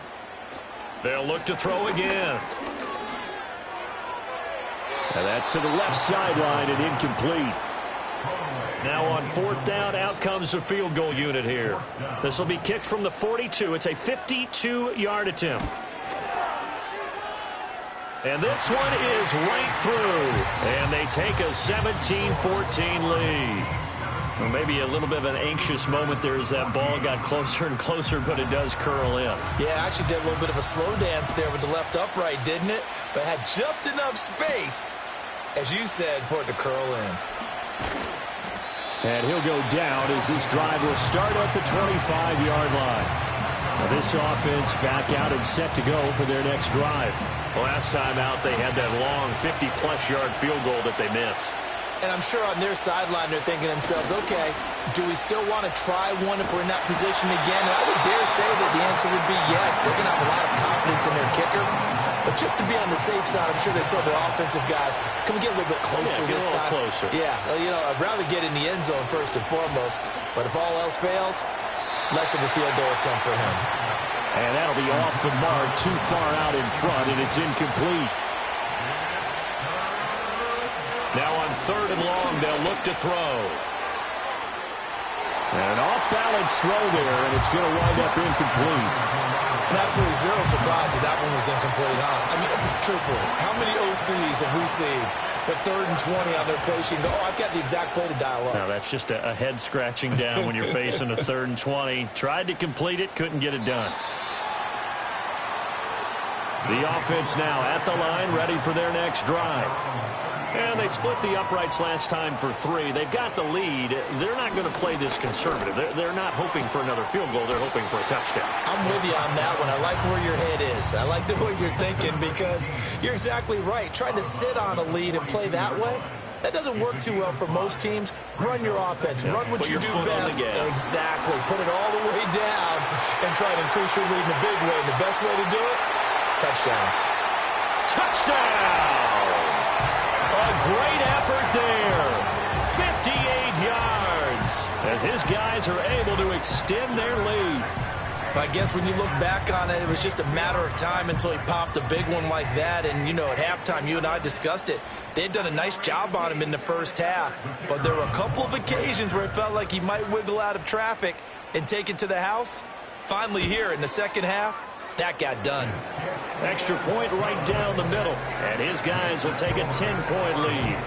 They'll look to throw again. And that's to the left sideline and incomplete. Now on 4th down, out comes the field goal unit here. This will be kicked from the 42. It's a 52-yard attempt. And this one is right through. And they take a 17-14 lead. Well, maybe a little bit of an anxious moment there as that ball got closer and closer, but it does curl in. Yeah, actually did a little bit of a slow dance there with the left upright, didn't it? But had just enough space, as you said, for it to curl in. And he'll go down as this drive will start at the 25-yard line. Now this offense back out and set to go for their next drive. Last time out, they had that long 50-plus yard field goal that they missed. And I'm sure on their sideline they're thinking to themselves, okay, do we still want to try one if we're in that position again? And I would dare say that the answer would be yes. They're going to have a lot of confidence in their kicker. But just to be on the safe side, I'm sure they told their offensive guys, can we get a little bit closer this time? Closer. Yeah, you know, I'd rather get in the end zone first and foremost. But if all else fails, less of a field goal attempt for him. And that'll be off the mark, too far out in front, and it's incomplete. Now on 3rd and long, they'll look to throw. And an off-balance throw there, and it's going to wind up incomplete. And absolutely zero surprise that that one was incomplete, huh? I mean, truthfully, how many OCs have we seen with 3rd and 20 on their play sheet and go, oh, I've got the exact play to dial up? Now, that's just a head scratching down when you're facing a 3rd and 20. Tried to complete it, couldn't get it done. The offense now at the line, ready for their next drive. And they split the uprights last time for 3. They've got the lead. They're not going to play this conservative. They're not hoping for another field goal. They're hoping for a touchdown. I'm with you on that one. I like where your head is. I like the way you're thinking because you're exactly right. Trying to sit on a lead and play that way, that doesn't work too well for most teams. Run your offense. Run what you do best. Exactly. Put it all the way down and try to increase your lead in a big way. And the best way to do it, touchdowns. Touchdown! A great effort there. 58 yards as his guys are able to extend their lead. I guess when you look back on it, it was just a matter of time until he popped a big one like that. And, you know, at halftime, you and I discussed it. They had done a nice job on him in the first half. But there were a couple of occasions where it felt like he might wiggle out of traffic and take it to the house. Finally here in the second half, that got done. Extra point right down the middle. And his guys will take a 10-point lead.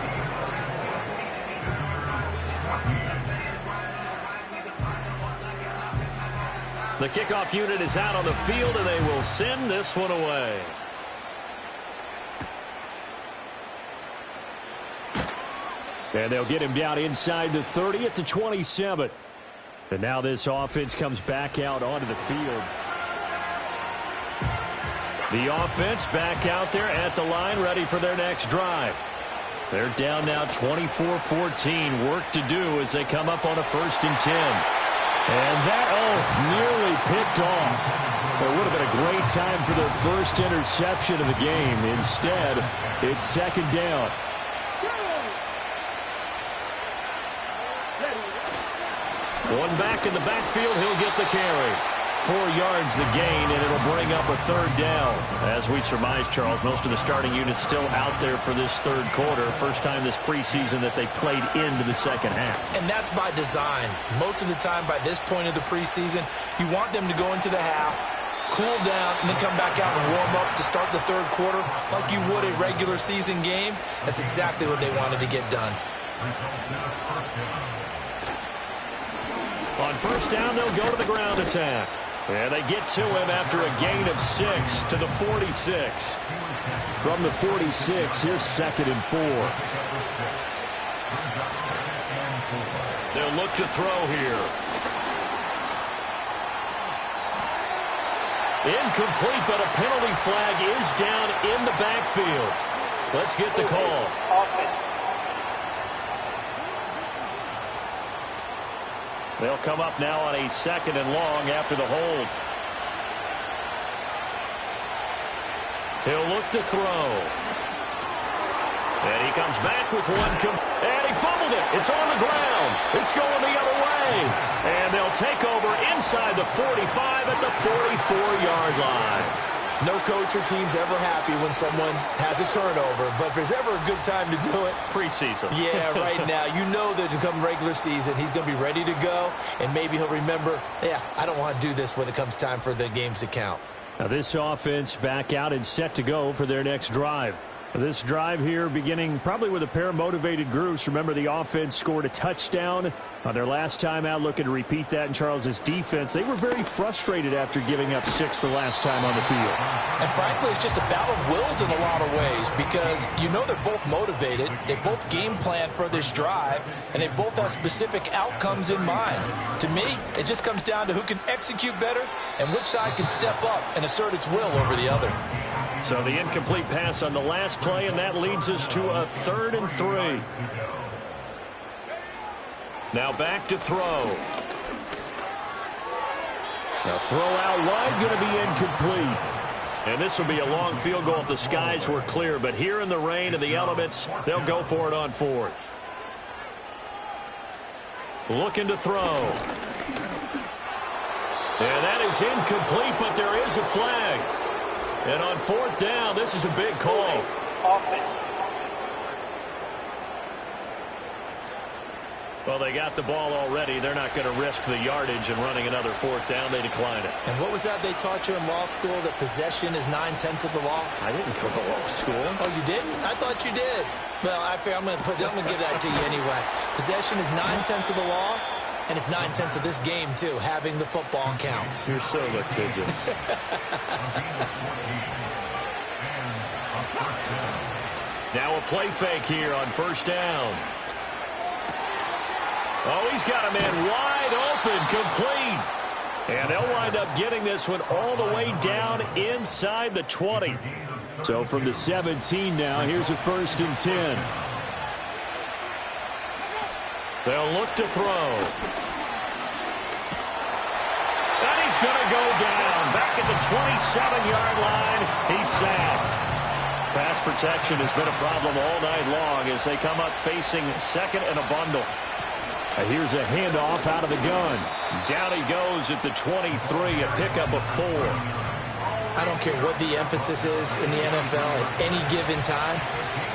The kickoff unit is out on the field, and they will send this one away. And they'll get him down inside the 30 at the 27. And now this offense comes back out onto the field. The offense back out there at the line, ready for their next drive. They're down now 24-14. Work to do as they come up on a 1st and 10. And that, nearly picked off. It would have been a great time for their first interception of the game. Instead, it's 2nd down. One back in the backfield, he'll get the carry. 4 yards the gain, and it'll bring up a 3rd down. As we surmise, Charles, most of the starting units still out there for this 3rd quarter. First time this preseason that they played into the second half. And that's by design. Most of the time by this point of the preseason, you want them to go into the half, cool down, and then come back out and warm up to start the 3rd quarter like you would a regular season game. That's exactly what they wanted to get done. On 1st down, they'll go to the ground attack. And they get to him after a gain of 6 to the 46. From the 46, here's 2nd and 4. They'll look to throw here. Incomplete, but a penalty flag is down in the backfield. Let's get the call. They'll come up now on a 2nd and long after the hold. He'll look to throw. And he comes back with one. And he fumbled it. It's on the ground. It's going the other way. And they'll take over inside the 45 at the 44-yard line. No coach or team's ever happy when someone has a turnover, but if there's ever a good time to do it, preseason. Yeah, right now. You know that come regular season, he's going to be ready to go, and maybe he'll remember, yeah, I don't want to do this when it comes time for the games to count. Now this offense back out and set to go for their next drive. This drive here beginning probably with a pair of motivated groups. Remember, the offense scored a touchdown on their last time out, looking to repeat that in Charles's defense. They were very frustrated after giving up 6 the last time on the field. And frankly, it's just a battle of wills in a lot of ways because you know they're both motivated. They both game plan for this drive, and they both have specific outcomes in mind. To me, it just comes down to who can execute better and which side can step up and assert its will over the other. So the incomplete pass on the last play, and that leads us to a 3rd and 3. Now back to throw. Now throw out wide, going to be incomplete. And this will be a long field goal if the skies were clear. But here in the rain and the elements, they'll go for it on 4th. Looking to throw. And that is incomplete, but there is a flag. And on 4th down, this is a big call. Well, they got the ball already. They're not going to risk the yardage and running another 4th down. They decline it. And what was that they taught you in law school, that possession is 9/10 of the law? I didn't go to law school. Oh, you didn't? I thought you did. Well, I'm going to give that to you anyway. Possession is 9/10 of the law. And it's 9/10 of this game, too. Having the football counts. You're so litigious. Now a play fake here on first down. Oh, he's got a man wide open, complete. And they'll wind up getting this one all the way down inside the 20. So from the 17 now, here's a 1st and 10. They'll look to throw. And he's going to go down. Back at the 27-yard line. He's sacked. Pass protection has been a problem all night long as they come up facing second and a bundle. Here's a handoff out of the gun. Down he goes at the 23, a pickup of 4. I don't care what the emphasis is in the NFL at any given time.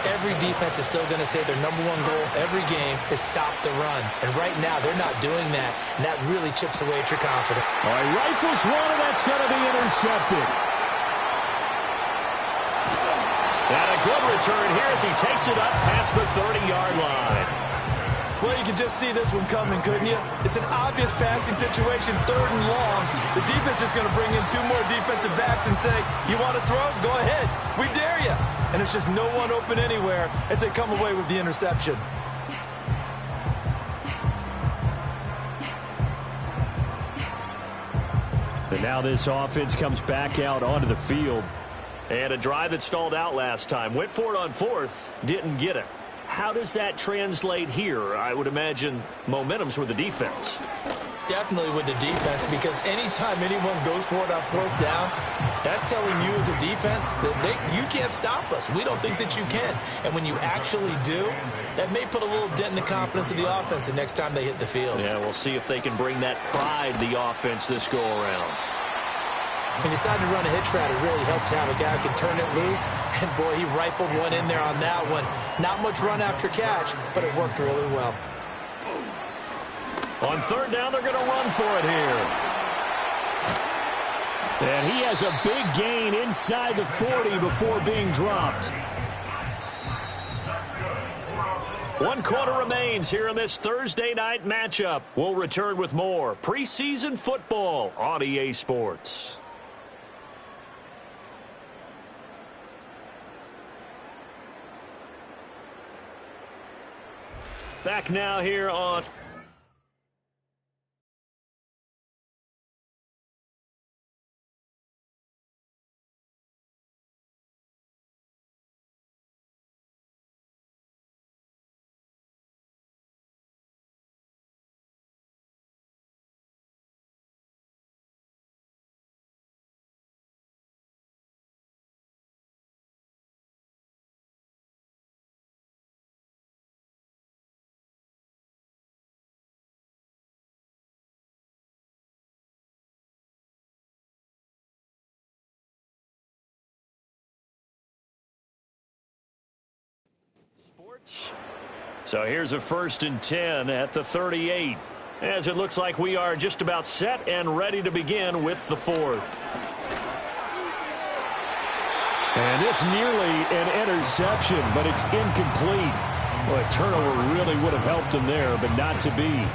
Every defense is still going to say their #1 goal every game is stop the run. And right now, they're not doing that, and that really chips away at your confidence. All right, rifles one, and that's going to be intercepted. And a good return here as he takes it up past the 30-yard line. Well, you can just see this one coming, couldn't you? It's an obvious passing situation, 3rd and long. The defense is going to bring in 2 more defensive backs and say, you want to throw? Go ahead. We dare you. And it's just no one open anywhere as they come away with the interception. And now this offense comes back out onto the field. And a drive that stalled out last time. Went for it on 4th, didn't get it. How does that translate here? I would imagine momentum's with the defense. Definitely with the defense, because anytime anyone goes for it on 4th down, that's telling you as a defense that you can't stop us. We don't think that you can. And when you actually do, that may put a little dent in the confidence of the offense the next time they hit the field. Yeah, we'll see if they can bring that pride to the offense this go-around. When you decide to run a hitch route, it really helps to have a guy who can turn it loose. And, boy, he rifled one in there on that one. Not much run after catch, but it worked really well. On 3rd down, they're going to run for it here. And he has a big gain inside the 40 before being dropped. 1 quarter remains here in this Thursday night matchup. We'll return with more preseason football on EA Sports. Back now here on Sports. So here's a 1st and 10 at the 38. As it looks like we are just about set and ready to begin with the 4th. And this nearly an interception, but it's incomplete. Well, a turnover really would have helped him there, but not to be.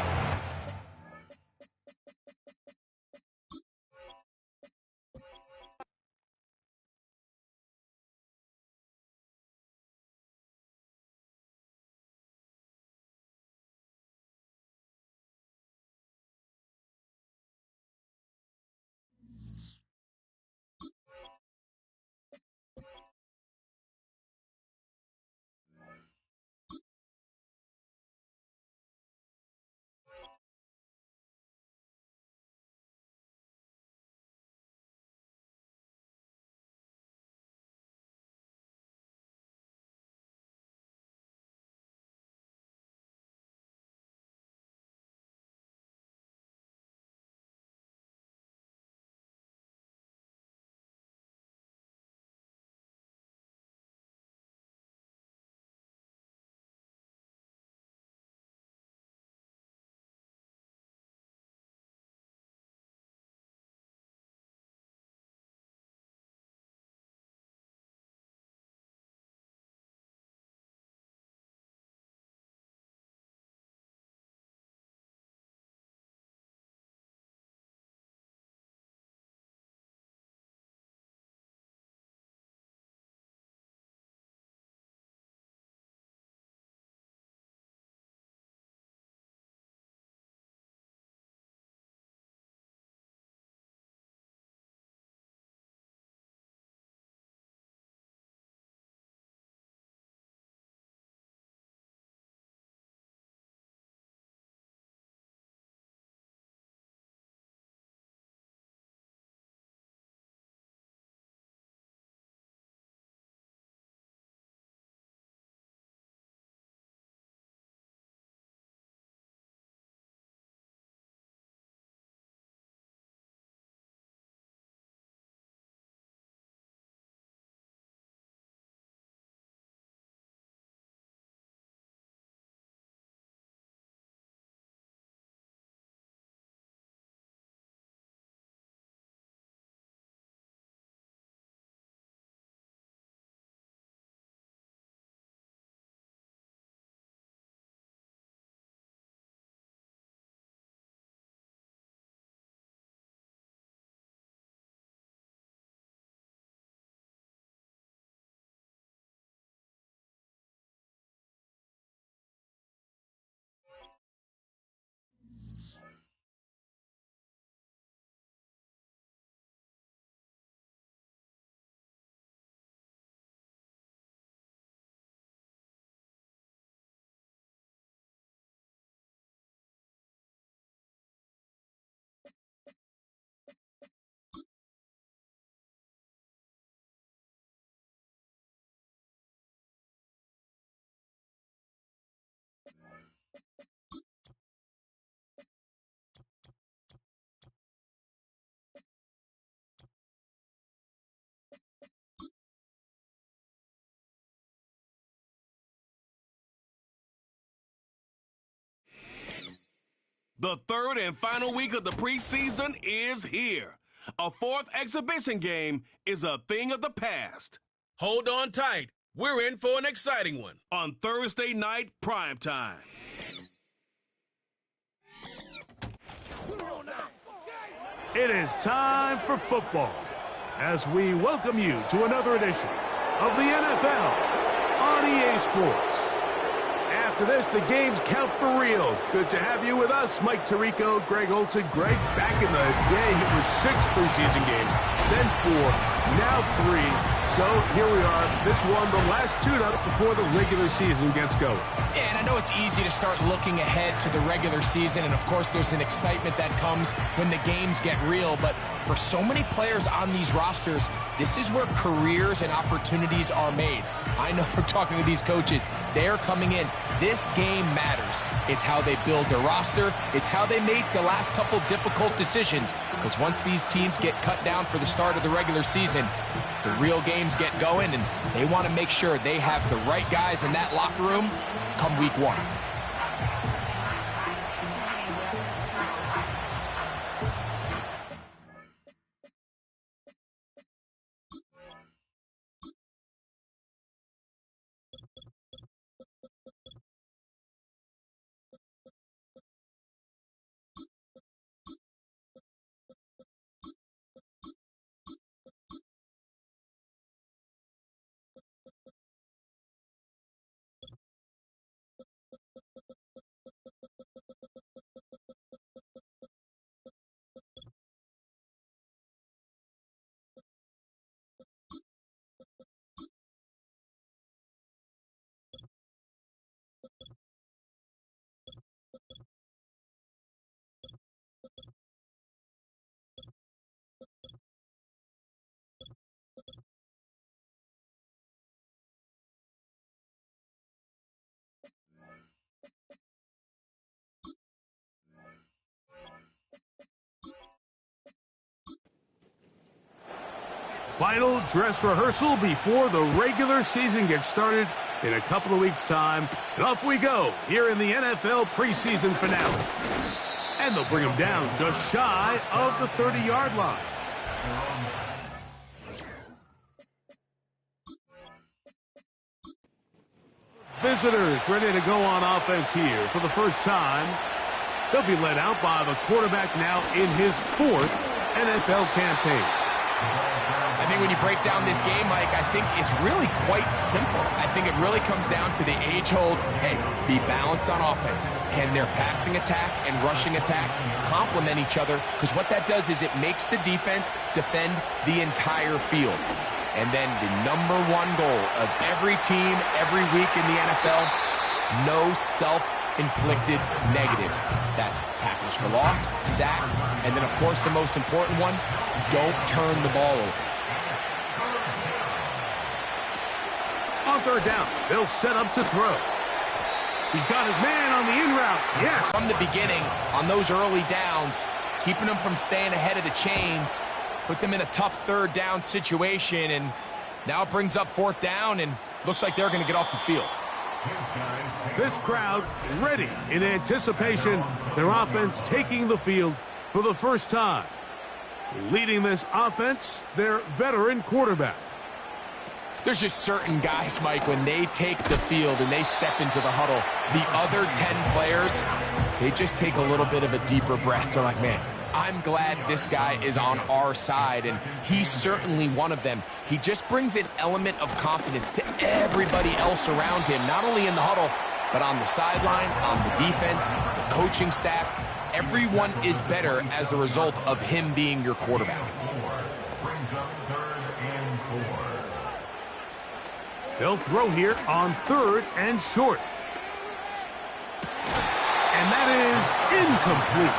The third and final week of the preseason is here. A fourth exhibition game is a thing of the past. Hold on tight. We're in for an exciting one on Thursday night primetime. It is time for football as we welcome you to another edition of the NFL on EA Sports. After this, the games count for real. Good to have you with us, Mike Tirico, Greg Olson. Greg, back in the day, it was 6 preseason games, then 4, now 3. So here we are. This one, the last tune-up before the regular season gets going. Yeah, and I know it's easy to start looking ahead to the regular season, and of course there's an excitement that comes when the games get real, but for so many players on these rosters, this is where careers and opportunities are made. I know from talking to these coaches, they're coming in. This game matters. It's how they build their roster. It's how they make the last couple difficult decisions, because once these teams get cut down for the start of the regular season, the real games get going, and they want to make sure they have the right guys in that locker room come week 1. Final dress rehearsal before the regular season gets started in a couple of weeks' time. And off we go here in the NFL preseason finale. And they'll bring them down just shy of the 30-yard line. Visitors ready to go on offense here for the first time. They'll be led out by the quarterback now in his 4th NFL campaign. I think when you break down this game, Mike, I think it's really quite simple. I think it really comes down to the age-old, hey, be balanced on offense. Can their passing attack and rushing attack complement each other? Because what that does is it makes the defense defend the entire field. And then the #1 goal of every team, every week in the NFL, no self-inflicted negatives. That's tackles for loss, sacks, and then, of course, the most important one, don't turn the ball over. On 3rd down, they'll set up to throw. He's got his man on the in route. Yes. From the beginning, on those early downs, keeping them from staying ahead of the chains, put them in a tough 3rd down situation, and now it brings up 4th down, and looks like they're going to get off the field. This crowd ready in anticipation. Their offense taking the field for the first time. Leading this offense, their veteran quarterback. There's just certain guys, Mike, when they take the field and they step into the huddle, the other 10 players, they just take a little bit of a deeper breath. They're like, man, I'm glad this guy is on our side, and he's certainly one of them. He just brings an element of confidence to everybody else around him, not only in the huddle, but on the sideline, on the defense, the coaching staff. Everyone is better as the result of him being your quarterback. They'll throw here on 3rd and short. And that is incomplete.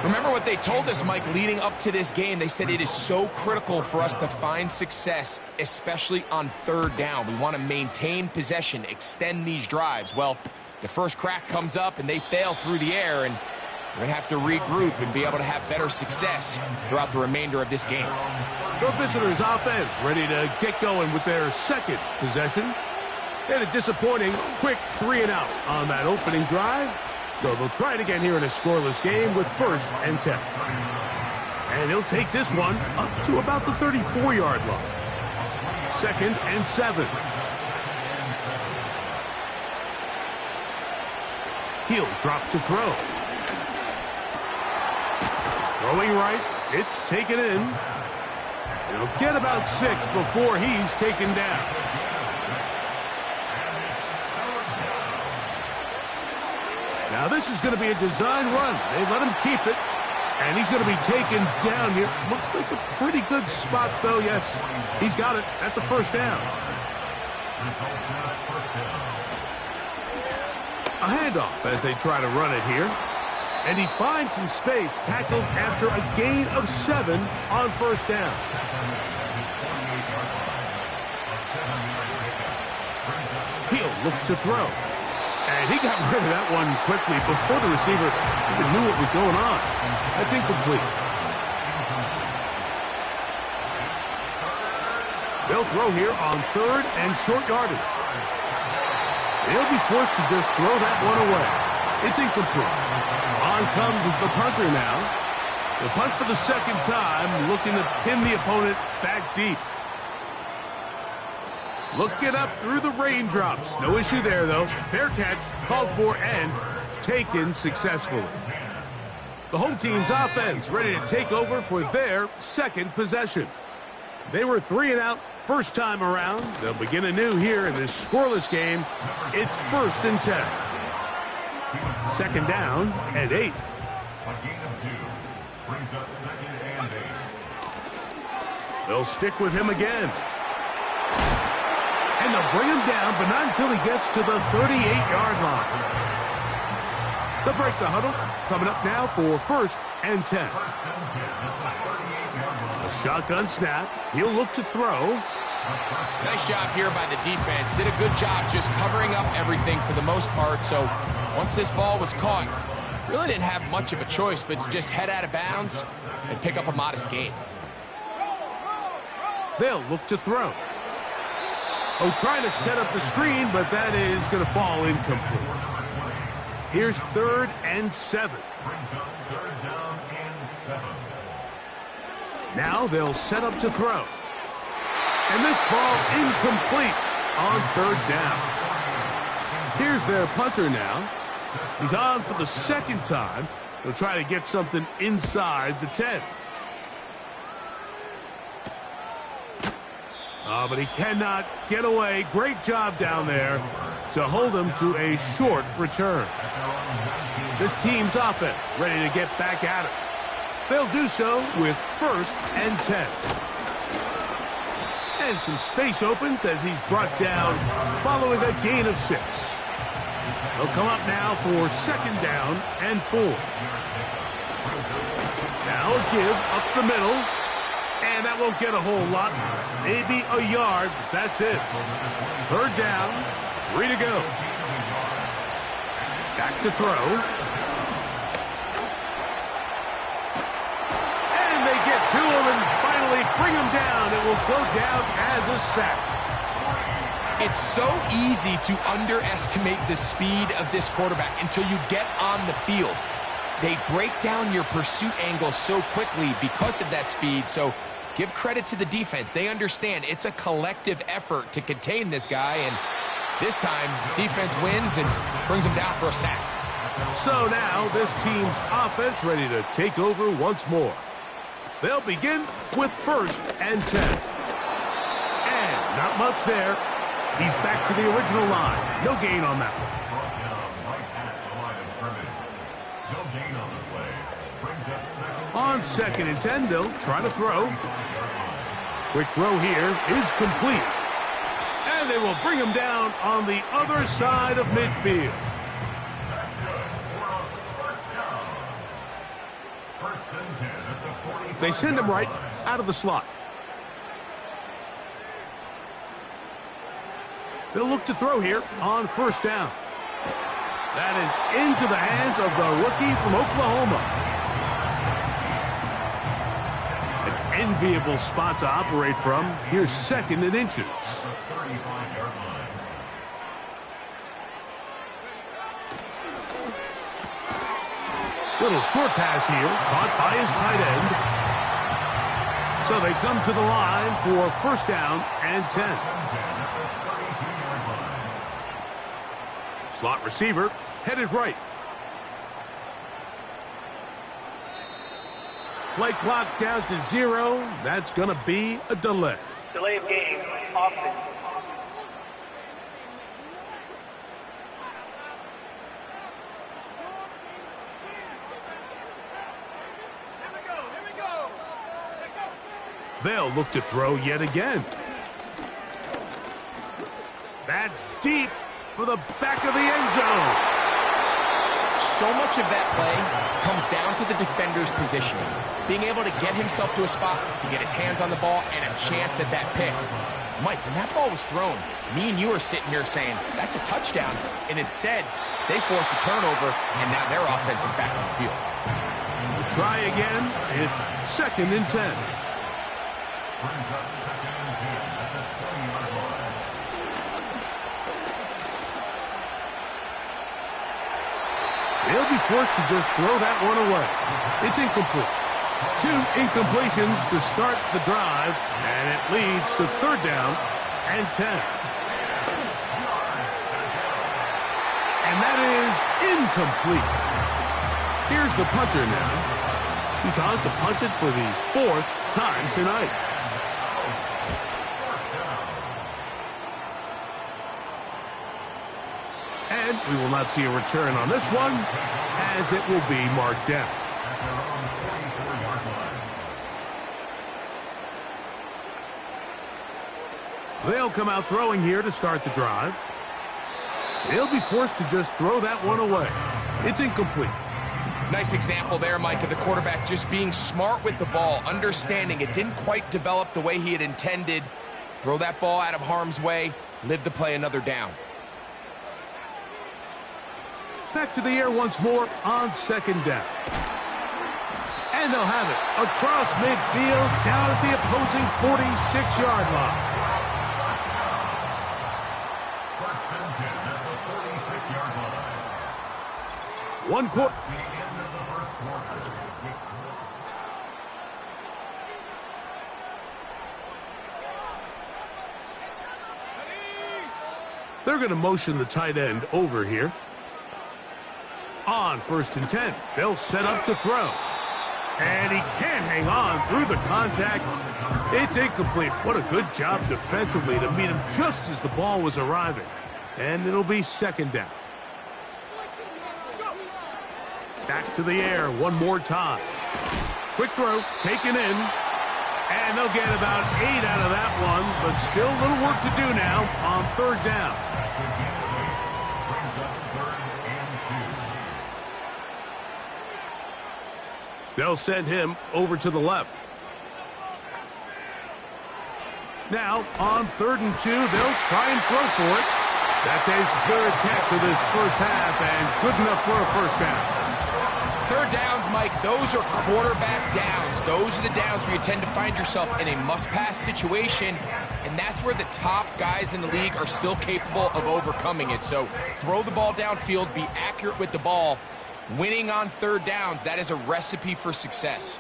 Remember what they told us, Mike, leading up to this game. They said it is so critical for us to find success, especially on 3rd down. We want to maintain possession, extend these drives. Well, the first crack comes up and they fail through the air, and we're going to have to regroup and be able to have better success throughout the remainder of this game. The visitors' offense ready to get going with their 2nd possession. And a disappointing quick 3-and-out on that opening drive. So they'll try it again here in a scoreless game with 1st and 10. And he'll take this one up to about the 34-yard line. 2nd and 7. He'll drop to throw. Throwing right. It's taken in. He'll get about 6 before he's taken down. Now this is going to be a design run. They let him keep it. And he's going to be taken down here. Looks like a pretty good spot, though. Yes, he's got it. That's a 1st down. A handoff as they try to run it here. And he finds some space, tackled after a gain of 7 on 1st down. He'll look to throw. And he got rid of that one quickly before the receiver even knew what was going on. That's incomplete. They'll throw here on 3rd and short yardage. He'll be forced to just throw that one away. It's incomplete. On comes the punter now. The punt for the 2nd time, looking to pin the opponent back deep. Looking up through the raindrops. No issue there, though. Fair catch, called for, and taken successfully. The home team's offense ready to take over for their 2nd possession. They were 3 and out first time around. They'll begin anew here in this scoreless game. It's 1st and 10. 2nd down and 8. A gain of 2 brings up 2nd and 8. They'll stick with him again. And they'll bring him down, but not until he gets to the 38-yard line. They'll break the huddle. Coming up now for 1st and 10. A shotgun snap. He'll look to throw. Nice job here by the defense. Did a good job just covering up everything for the most part. So once this ball was caught, really didn't have much of a choice but to just head out of bounds and pick up a modest gain. They'll look to throw. Oh, trying to set up the screen, but that is going to fall incomplete. Here's 3rd and 7. Now they'll set up to throw. And this ball incomplete on 3rd down. Here's their punter now. He's on for the 2nd time. They'll try to get something inside the 10. Oh, but he cannot get away. Great job down there to hold him to a short return. This team's offense ready to get back at it. They'll do so with 1st and 10. And some space opens as he's brought down following a gain of 6. They'll come up now for 2nd down and 4. Now a give up the middle. And that won't get a whole lot. Maybe a yard. That's it. 3rd down. 3 to go. Back to throw. And they get to him and finally bring him down. It will go down as a sack. It's so easy to underestimate the speed of this quarterback until you get on the field. They break down your pursuit angle so quickly because of that speed. So give credit to the defense. They understand it's a collective effort to contain this guy. And this time, defense wins and brings him down for a sack. So now this team's offense ready to take over once more. They'll begin with 1st and 10. And not much there. He's back to the original line. No gain on that one. On 2nd and 10, they'll try to throw. Quick throw here is complete. And they will bring him down on the other side of midfield. They send him right out of the slot. They'll look to throw here on 1st down. That is into the hands of the rookie from Oklahoma. An enviable spot to operate from. Here's 2nd and inches. Little short pass here, caught by his tight end. So they come to the line for first down and 10. Slot receiver headed right. Play clock down to 0. That's going to be a delay. Delay of game, offense. They'll look to throw yet again. That's deep for the back of the end zone. So much of that play comes down to the defender's positioning. Being able to get himself to a spot, to get his hands on the ball, and a chance at that pick. Mike, when that ball was thrown, me and you are sitting here saying, that's a touchdown. And instead, they force a turnover, and now their offense is back on the field. We'll try again. It's 2nd and 10. Brings up 2nd and 10 at the 20-yard line. They'll be forced to just throw that one away. It's incomplete. 2 incompletions to start the drive, and it leads to 3rd down and 10. And that is incomplete. Here's the punter now. He's on to punt it for the 4th time tonight. And we will not see a return on this one, as it will be marked down. They'll come out throwing here to start the drive. They'll be forced to just throw that one away. It's incomplete. Nice example there, Mike, of the quarterback just being smart with the ball, understanding it didn't quite develop the way he had intended. Throw that ball out of harm's way, live to play another down. Back to the air once more on 2nd down. And they'll have it across midfield down at the opposing 46-yard line. 1st and 10 at the 46-yard line. One quarter. The end of the first quarter. They're going to motion the tight end over here. On 1st and 10, they'll set up to throw. And he can't hang on through the contact. It's incomplete. What a good job defensively to meet him just as the ball was arriving. And it'll be 2nd down. Back to the air one more time. Quick throw, taken in. And they'll get about 8 out of that one, but still a little work to do now on 3rd down. They'll send him over to the left. Now, on 3rd and 2, they'll try and throw for it. That's his 3rd catch of this first half, and good enough for a first down. 3rd downs, Mike, those are quarterback downs. Those are the downs where you tend to find yourself in a must-pass situation, and that's where the top guys in the league are still capable of overcoming it. So throw the ball downfield, be accurate with the ball. Winning on 3rd downs, that is a recipe for success.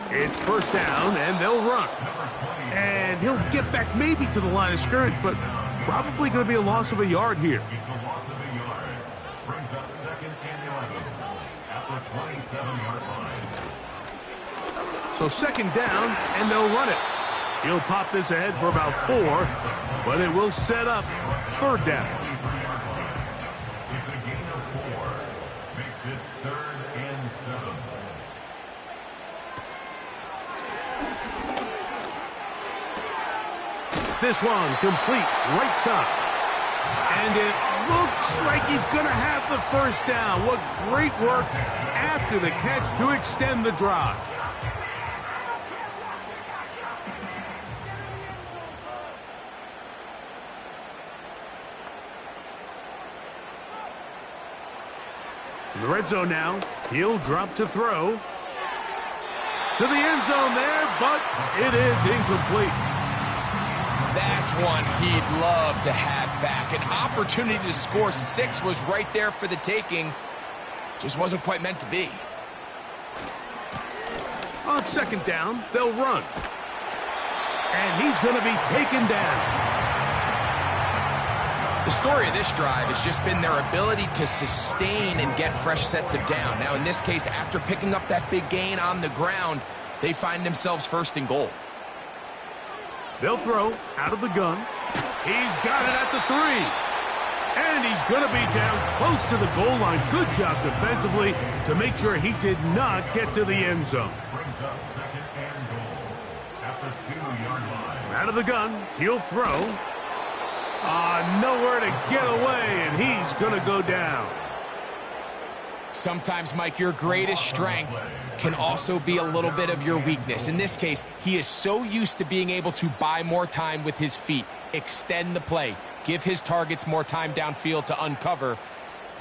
It's 1st down, and they'll run. And he'll get back maybe to the line of scrimmage, but probably going to be a loss of a yard here. It's a loss of a yard. Brings up 2nd and 11 at the 27-yard line. So 2nd down, and they'll run it. He'll pop this ahead for about 4, but it will set up 3rd down. It's a gain of 4. Makes it 3rd and 7. This one complete right side. And it looks like he's going to have the first down. What great work after the catch to extend the drive. In the red zone now, he'll drop to throw. To the end zone there, but it is incomplete. That's one he'd love to have back. An opportunity to score 6 was right there for the taking. Just wasn't quite meant to be. On second down, they'll run. And he's going to be taken down. The story of this drive has just been their ability to sustain and get fresh sets of down. Now, in this case, after picking up that big gain on the ground, they find themselves first and goal. They'll throw out of the gun. He's got it at the 3. And he's going to be down close to the goal line. Good job defensively to make sure he did not get to the end zone. Brings up second and goal at the 2-yard line. Out of the gun, he'll throw. Nowhere to get away, and he's going to go down. Sometimes, Mike, your greatest strength can also be a little bit of your weakness. In this case, he is so used to being able to buy more time with his feet, extend the play, give his targets more time downfield to uncover.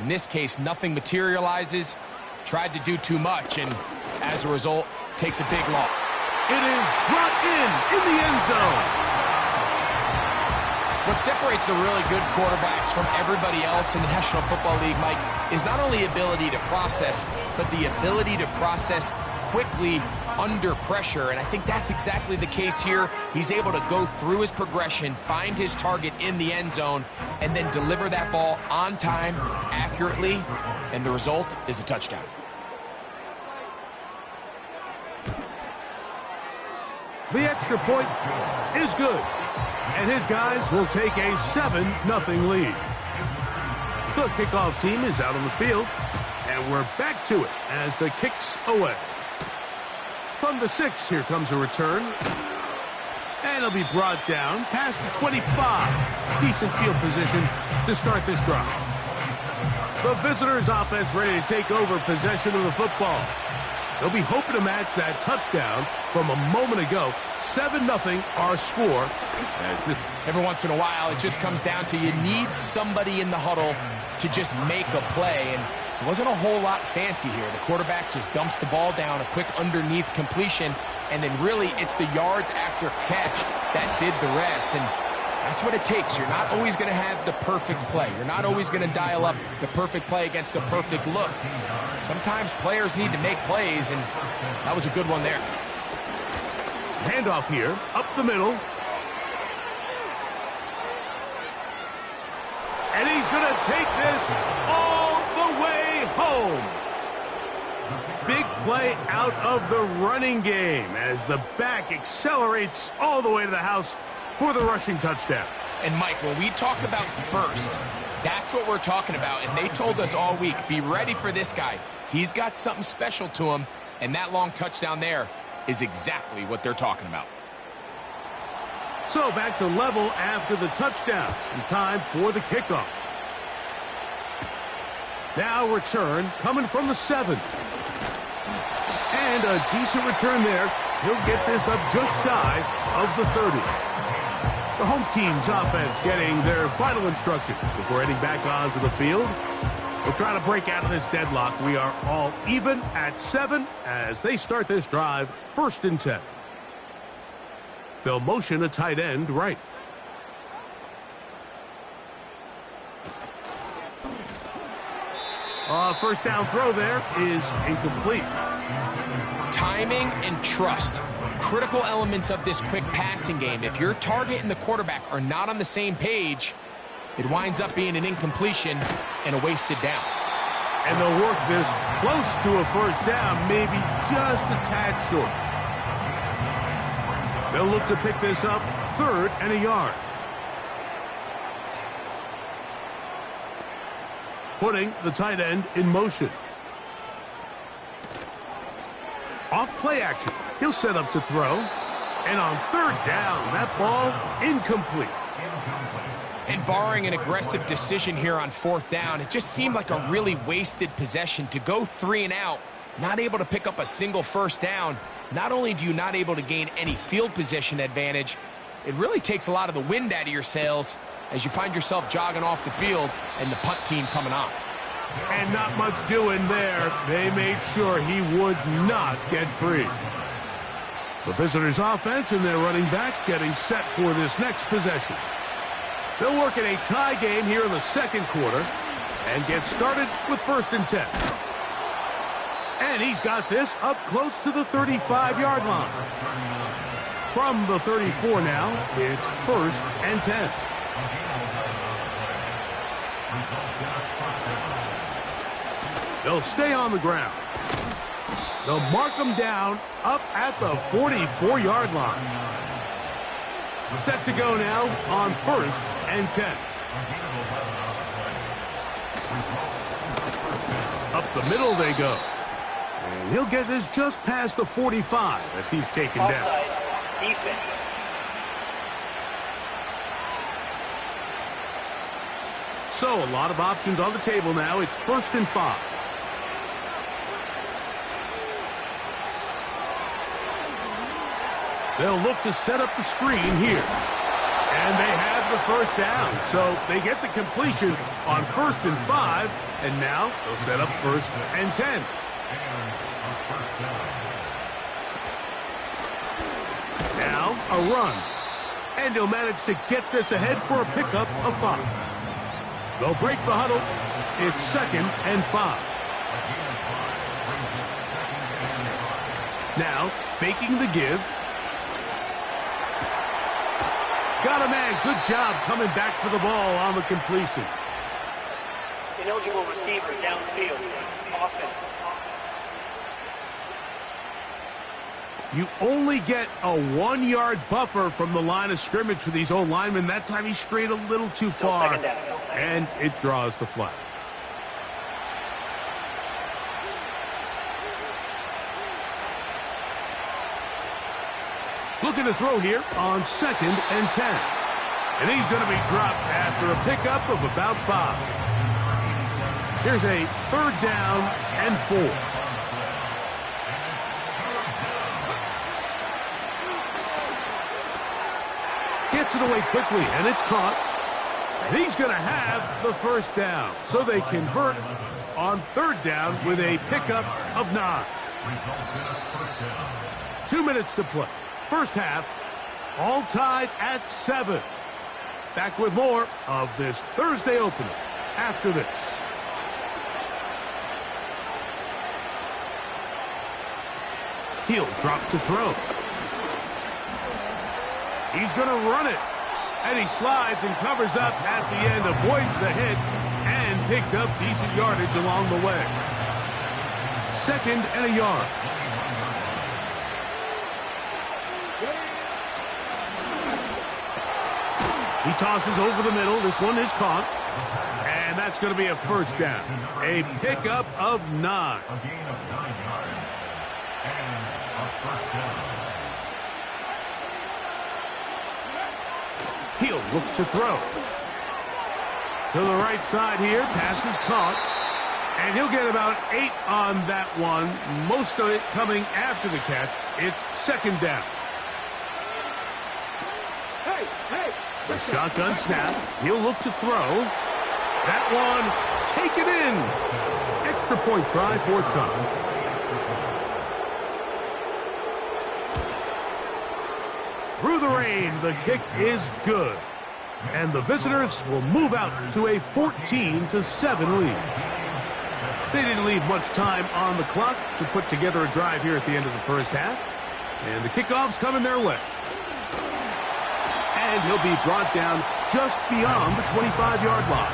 In this case, nothing materializes, tried to do too much, and as a result, takes a big loss. It is brought in the end zone. What separates the really good quarterbacks from everybody else in the National Football League, Mike, is not only ability to process, but the ability to process quickly under pressure. And I think that's exactly the case here. He's able to go through his progression, find his target in the end zone, and then deliver that ball on time, accurately, and the result is a touchdown. The extra point is good. And his guys will take a 7-0 lead. The kickoff team is out on the field. And we're back to it as the kick's away. From the 6, here comes a return. And it'll be brought down past the 25. Decent field position to start this drive. The visitors' offense ready to take over possession of the football. They'll be hoping to match that touchdown from a moment ago. 7-0 our score. Every once in a while, it just comes down to you need somebody in the huddle to just make a play. And it wasn't a whole lot fancy here. The quarterback just dumps the ball down, a quick underneath completion, and then really it's the yards after catch that did the rest. And that's what it takes. You're not always going to have the perfect play. You're not always going to dial up the perfect play against the perfect look. Sometimes players need to make plays, and that was a good one there. Handoff here, up the middle. And he's going to take this all the way home. Big play out of the running game as the back accelerates all the way to the house for the rushing touchdown. And Mike, when we talk about burst, that's what we're talking about. And they told us all week, be ready for this guy. He's got something special to him, and that long touchdown there is exactly what they're talking about. So back to level after the touchdown, and time for the kickoff. Now return coming from the 7. And a decent return there. He'll get this up just shy of the 30. The home team's offense getting their final instruction before heading back onto the field. We'll try to break out of this deadlock. We are all even at 7 as they start this drive, 1st and 10. They'll motion a tight end right. First down throw there is incomplete. Timing and trust, critical elements of this quick passing game. If your target and the quarterback are not on the same page, it winds up being an incompletion and a wasted down. And they'll work this close to a first down, maybe just a tad short. They'll look to pick this up 3rd and a yard. Putting the tight end in motion. Off play action. He'll set up to throw. And on 3rd down, that ball incomplete. And barring an aggressive decision here on 4th down, it just seemed like a really wasted possession to go 3 and out, not able to pick up a single first down. Not only do you not able to gain any field position advantage, it really takes a lot of the wind out of your sails as you find yourself jogging off the field and the punt team coming on. And not much doing there. They made sure he would not get free. The visitors' offense and their running back getting set for this next possession. They'll work in a tie game here in the 2nd quarter and get started with 1st and 10. And he's got this up close to the 35-yard line. From the 34 now, it's 1st and 10. They'll stay on the ground. They'll mark them down up at the 44-yard line. Set to go now on 1st and 10. Up the middle they go. And he'll get this just past the 45 as he's taken down. Offside, defense. So a lot of options on the table now. It's 1st and 5. They'll look to set up the screen here. And they have the 1st down. So they get the completion on 1st and 5. And now they'll set up 1st and 10. Now a run. And he'll manage to get this ahead for a pickup of 5. They'll break the huddle. It's 2nd and 5. Now faking the give. Got a man. Good job coming back for the ball on the completion. Ineligible receiver downfield. Offense. You only get a 1-yard buffer from the line of scrimmage for these old linemen. That time he strayed a little too far, and it draws the flag. Looking to throw here on 2nd and 10. And he's going to be dropped after a pickup of about 5. Here's a 3rd down and 4. Gets it away quickly, and it's caught. And he's going to have the 1st down. So they convert on 3rd down with a pickup of 9. 2 minutes to play. First half, all tied at 7. Back with more of this Thursday opener after this. He'll drop to throw. He's going to run it. And he slides and covers up at the end, avoids the hit, and picked up decent yardage along the way. 2nd and a yard. He tosses over the middle. This one is caught. And that's going to be a 1st down. A pickup of 9. A gain of 9 yards. And a 1st down. He'll look to throw. To the right side here. Pass is caught. And he'll get about 8 on that one. Most of it coming after the catch. It's 2nd down. The shotgun snap. He'll look to throw. That one taken in. Extra point try forthcoming. Through the rain, the kick is good. And the visitors will move out to a 14-7 lead. They didn't leave much time on the clock to put together a drive here at the end of the first half. And the kickoff's coming their way. And he'll be brought down just beyond the 25-yard line.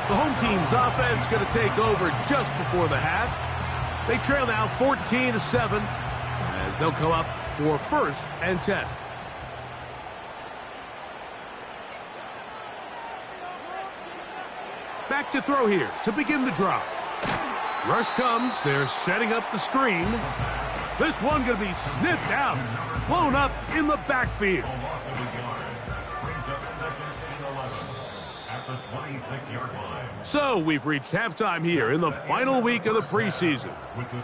The home team's offense going to take over just before the half. They trail now 14-7 as they'll come up for 1st and 10. Back to throw here to begin the drive. Rush comes. They're setting up the screen. This one going to be sniffed out. Blown up in the backfield. So we've reached halftime here in the final week of the preseason.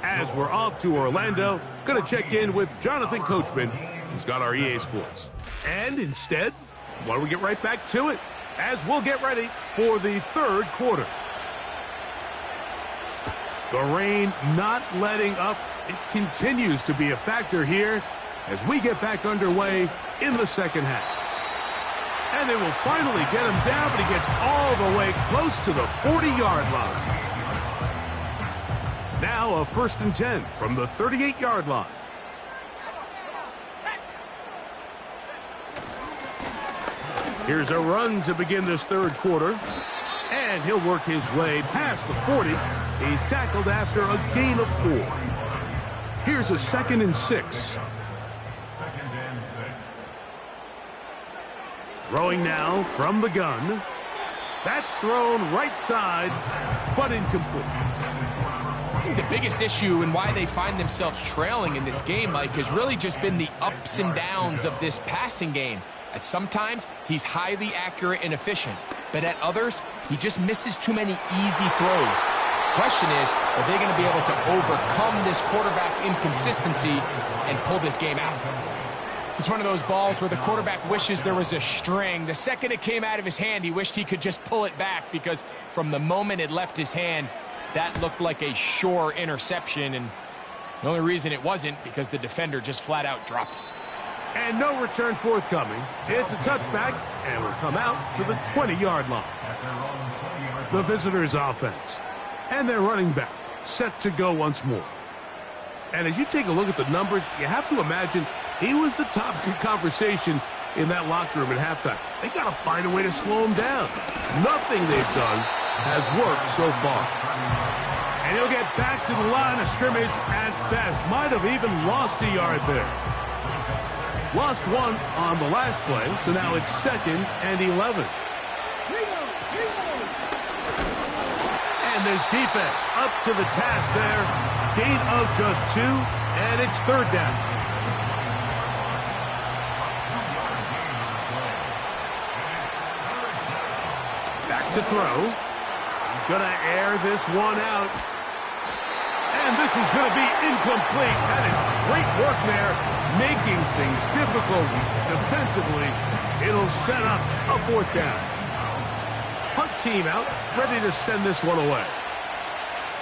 As we're off to Orlando, going to check in with Jonathan Coachman, who's got our EA Sports. And instead, why don't we get right back to it, as we'll get ready for the 3rd quarter. The rain not letting up. It continues to be a factor here as we get back underway in the 2nd half. And they will finally get him down, but he gets all the way close to the 40-yard line. Now a 1st and 10 from the 38-yard line. Here's a run to begin this third quarter. And he'll work his way past the 40. He's tackled after a gain of 4. Here's a 2nd and 6. Throwing now from the gun. That's thrown right side, but incomplete. I think the biggest issue and why they find themselves trailing in this game, Mike, has really just been the ups and downs of this passing game. At sometimes, he's highly accurate and efficient, but at others, he just misses too many easy throws. Question is, are they going to be able to overcome this quarterback inconsistency and pull this game out? It's one of those balls where the quarterback wishes there was a string. The second it came out of his hand, he wished he could just pull it back, because from the moment it left his hand, that looked like a sure interception, and the only reason it wasn't because the defender just flat out dropped it. And no return forthcoming. It's a touchback, and will come out to the 20-yard line. The visitors' offense. And their running back set to go once more. And as you take a look at the numbers, you have to imagine he was the topic of conversation in that locker room at halftime. They got to find a way to slow him down. Nothing they've done has worked so far. And he'll get back to the line of scrimmage at best. Might have even lost a yard there. Lost one on the last play, so now it's 2nd and 11. And this defense up to the task there. Gain of just 2, and it's 3rd down. Back to throw. He's going to air this one out. And this is going to be incomplete. That is great work there, making things difficult defensively. It'll set up a 4th down. Punt team out, ready to send this one away,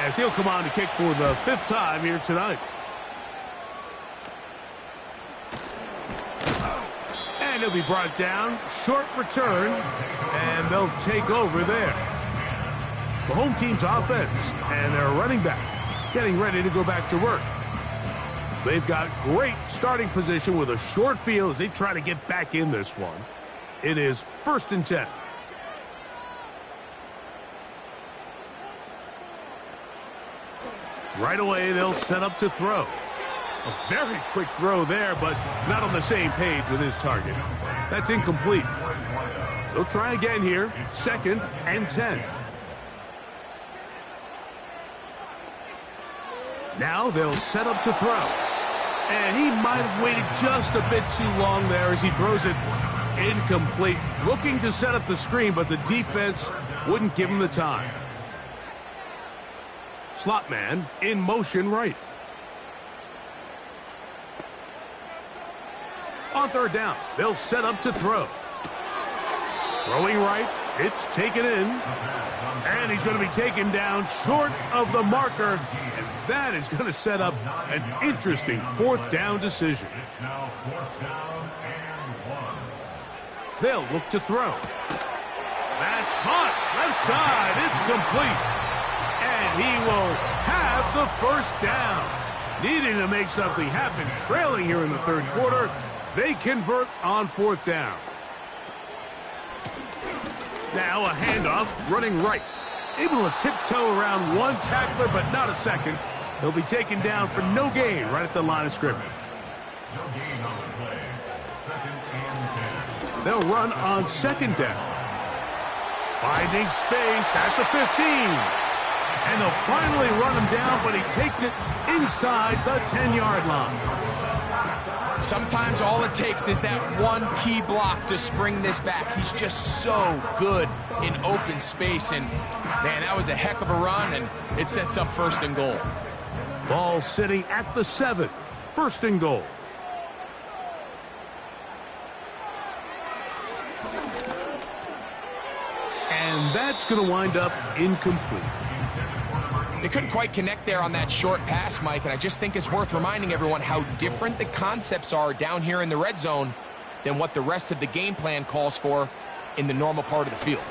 as he'll come on to kick for the 5th time here tonight. And he'll be brought down. Short return, and they'll take over there. The home team's offense and their running back getting ready to go back to work. They've got great starting position with a short field as they try to get back in this one. It is 1st and 10. Right away, they'll set up to throw. A very quick throw there, but not on the same page with his target. That's incomplete. They'll try again here. 2nd and 10. Now they'll set up to throw. And he might have waited just a bit too long there as he throws it incomplete. Looking to set up the screen, but the defense wouldn't give him the time. Slot man in motion right. On 3rd down, they'll set up to throw. Throwing right, it's taken in. And he's going to be taken down short of the marker. And that is going to set up an interesting 4th down decision. They'll look to throw. That's caught. Left side. It's complete. And he will have the 1st down. Needing to make something happen, trailing here in the 3rd quarter. They convert on 4th down. Now a handoff, running right. Able to tiptoe around one tackler, but not a second. He'll be taken down for no gain right at the line of scrimmage. No gain on the play. 2nd and 10. They'll run on 2nd down. Finding space at the 15. And they'll finally run him down, but he takes it inside the 10-yard line. Sometimes all it takes is that one key block to spring this back. He's just so good in open space. And, man, that was a heck of a run, and it sets up 1st and goal. Ball sitting at the 7. 1st and goal. And that's going to wind up incomplete. They couldn't quite connect there on that short pass, Mike, and I just think it's worth reminding everyone how different the concepts are down here in the red zone than what the rest of the game plan calls for in the normal part of the field.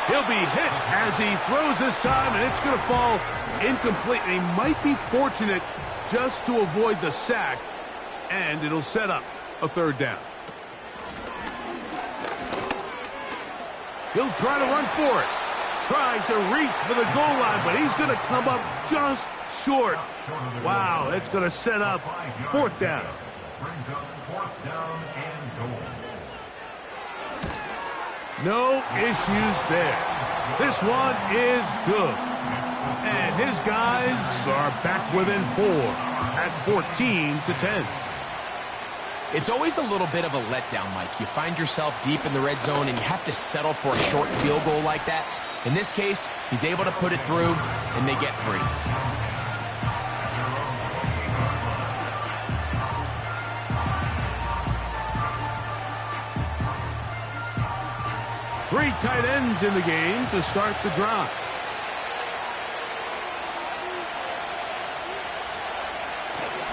He'll be hit as he throws this time, and it's going to fall incomplete. He might be fortunate just to avoid the sack, and it'll set up a third down. He'll try to run for it. Trying to reach for the goal line, but he's going to come up just short. Wow, that's going to set up fourth down. Brings up fourth down and goal. No issues there. This one is good. And his guys are back within 4 at 14-10. It's always a little bit of a letdown, Mike. You find yourself deep in the red zone and you have to settle for a short field goal like that. In this case, he's able to put it through, and they get 3. Three tight ends in the game to start the drive.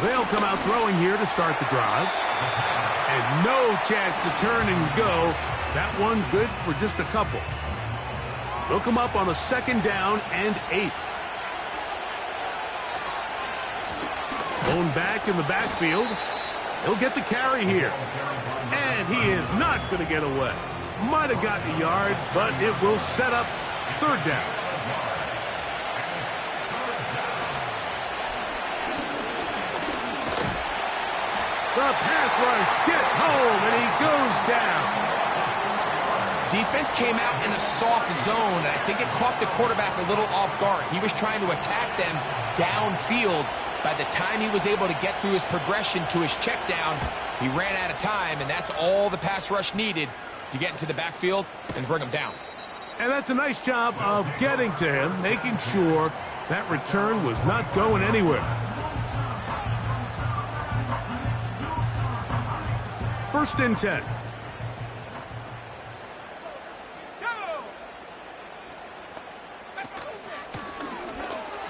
They'll come out throwing here to start the drive. And no chance to turn and go. That one good for just a couple. They'll come up on a 2nd down and 8. Thrown back in the backfield. He'll get the carry here. And he is not going to get away. Might have gotten a yard, but it will set up 3rd down. The pass rush gets home, and he goes down. Defense came out in a soft zone, and I think it caught the quarterback a little off guard. He was trying to attack them downfield. By the time he was able to get through his progression to his check down, he ran out of time, and that's all the pass rush needed to get into the backfield and bring him down. And that's a nice job of getting to him, making sure that return was not going anywhere. 1st and 10.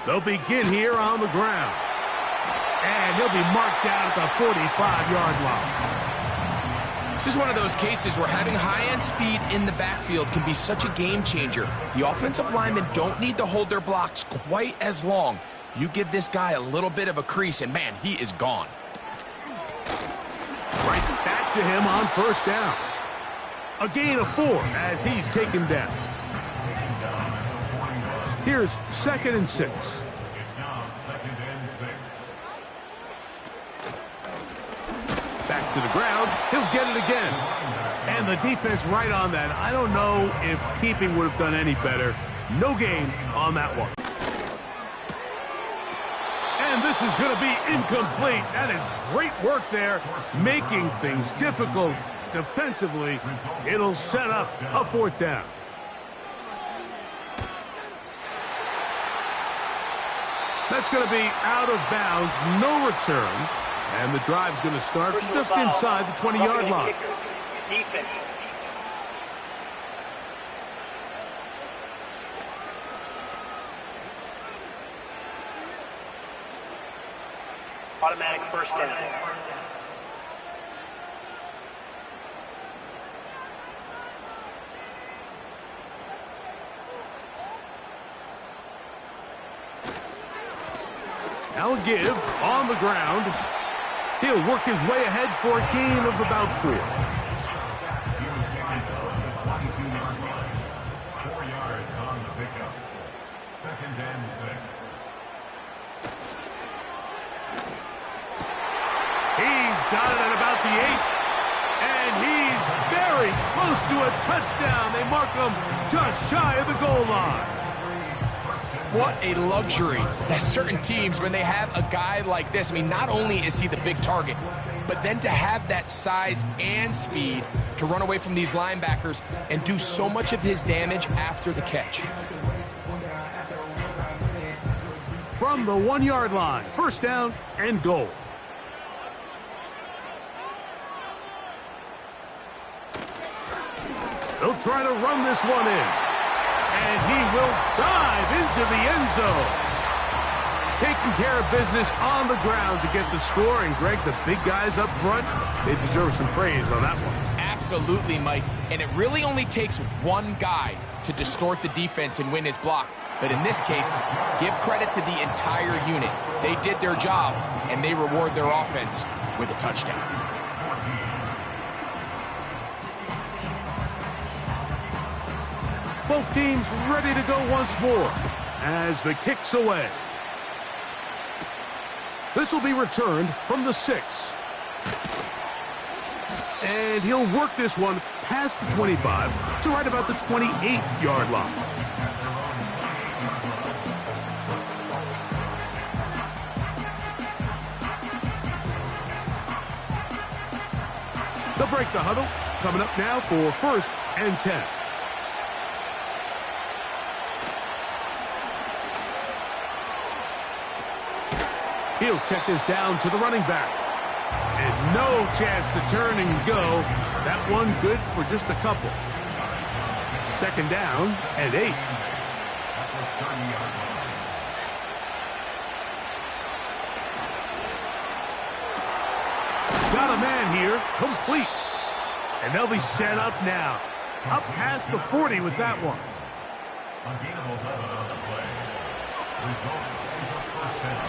They'll begin here on the ground. And he'll be marked down at the 45-yard line. This is one of those cases where having high-end speed in the backfield can be such a game changer. The offensive linemen don't need to hold their blocks quite as long. You give this guy a little bit of a crease, and man, he is gone. Right back to him on 1st down. A gain of 4 as he's taken down. Here's 2nd and 6. It's now 2nd and 6. Back to the ground. He'll get it again. And the defense right on that. I don't know if keeping would have done any better. No gain on that one. And this is going to be incomplete. That is great work there, making things difficult defensively. It'll set up a 4th down. That's going to be out of bounds, no return. And the drive's going to start just inside the 20-yard line. Defense. Automatic 1st down. Now a give on the ground. He'll work his way ahead for a gain of about 4. 4 yards on the pickup. 2nd and 6. He's got it at about the 8. And he's very close to a touchdown. They mark him just shy of the goal line. What a luxury that certain teams, when they have a guy like this, I mean, not only is he the big target, but then to have that size and speed to run away from these linebackers and do so much of his damage after the catch. From the 1-yard line, 1st down and goal. They'll try to run this one in. And he will dive into the end zone. Taking care of business on the ground to get the score. And, Greg, the big guys up front, they deserve some praise on that one. Absolutely, Mike. And it really only takes one guy to distort the defense and win his block. But in this case, give credit to the entire unit. They did their job, and they reward their offense with a touchdown. Both teams ready to go once more as the kick's away. This will be returned from the 6. And he'll work this one past the 25 to right about the 28-yard line. They'll break the huddle. Coming up now for 1st and 10. He'll check this down to the running back. And no chance to turn and go. That one good for just a couple. 2nd down and 8. Got a man here, complete. And they'll be set up now. Up past the 40 with that one. A gain of 11 on the play. Result is a 1st down.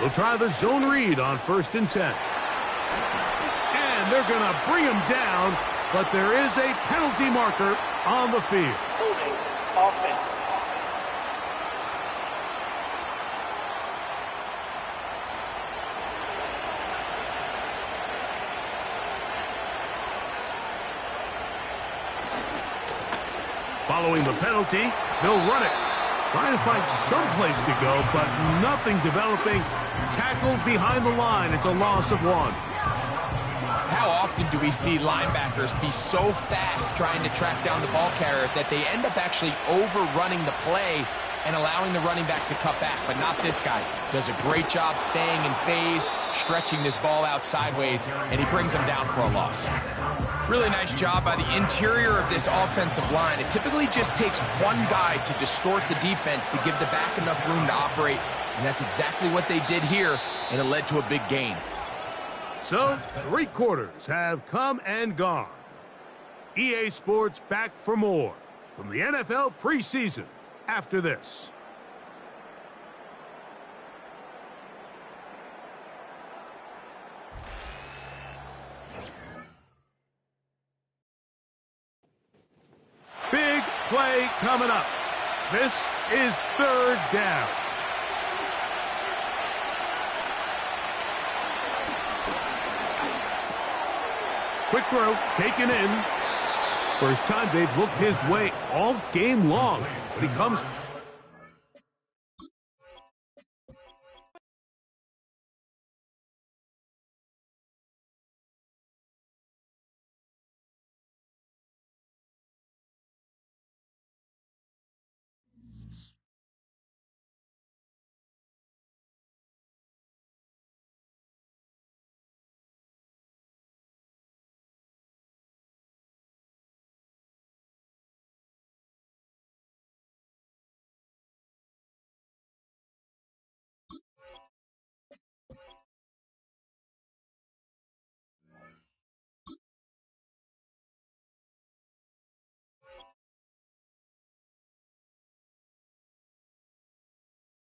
We'll try the zone read on 1st and 10. And they're going to bring him down, but there is a penalty marker on the field. Holding offense. Following the penalty, they'll run it. Trying to find some place to go, but nothing developing. Tackled behind the line. It's a loss of 1. How often do we see linebackers be so fast trying to track down the ball carrier that they end up actually overrunning the play and allowing the running back to cut back? But not this guy. Does a great job staying in phase, stretching this ball out sideways, and he brings him down for a loss. Really nice job by the interior of this offensive line. It typically just takes one guy to distort the defense to give the back enough room to operate, and that's exactly what they did here, and it led to a big gain. So, 3 quarters have come and gone. EA Sports back for more from the NFL preseason after this. Big play coming up. This is 3rd down. Quick throw, taken in. First time they've looked his way all game long, but he comes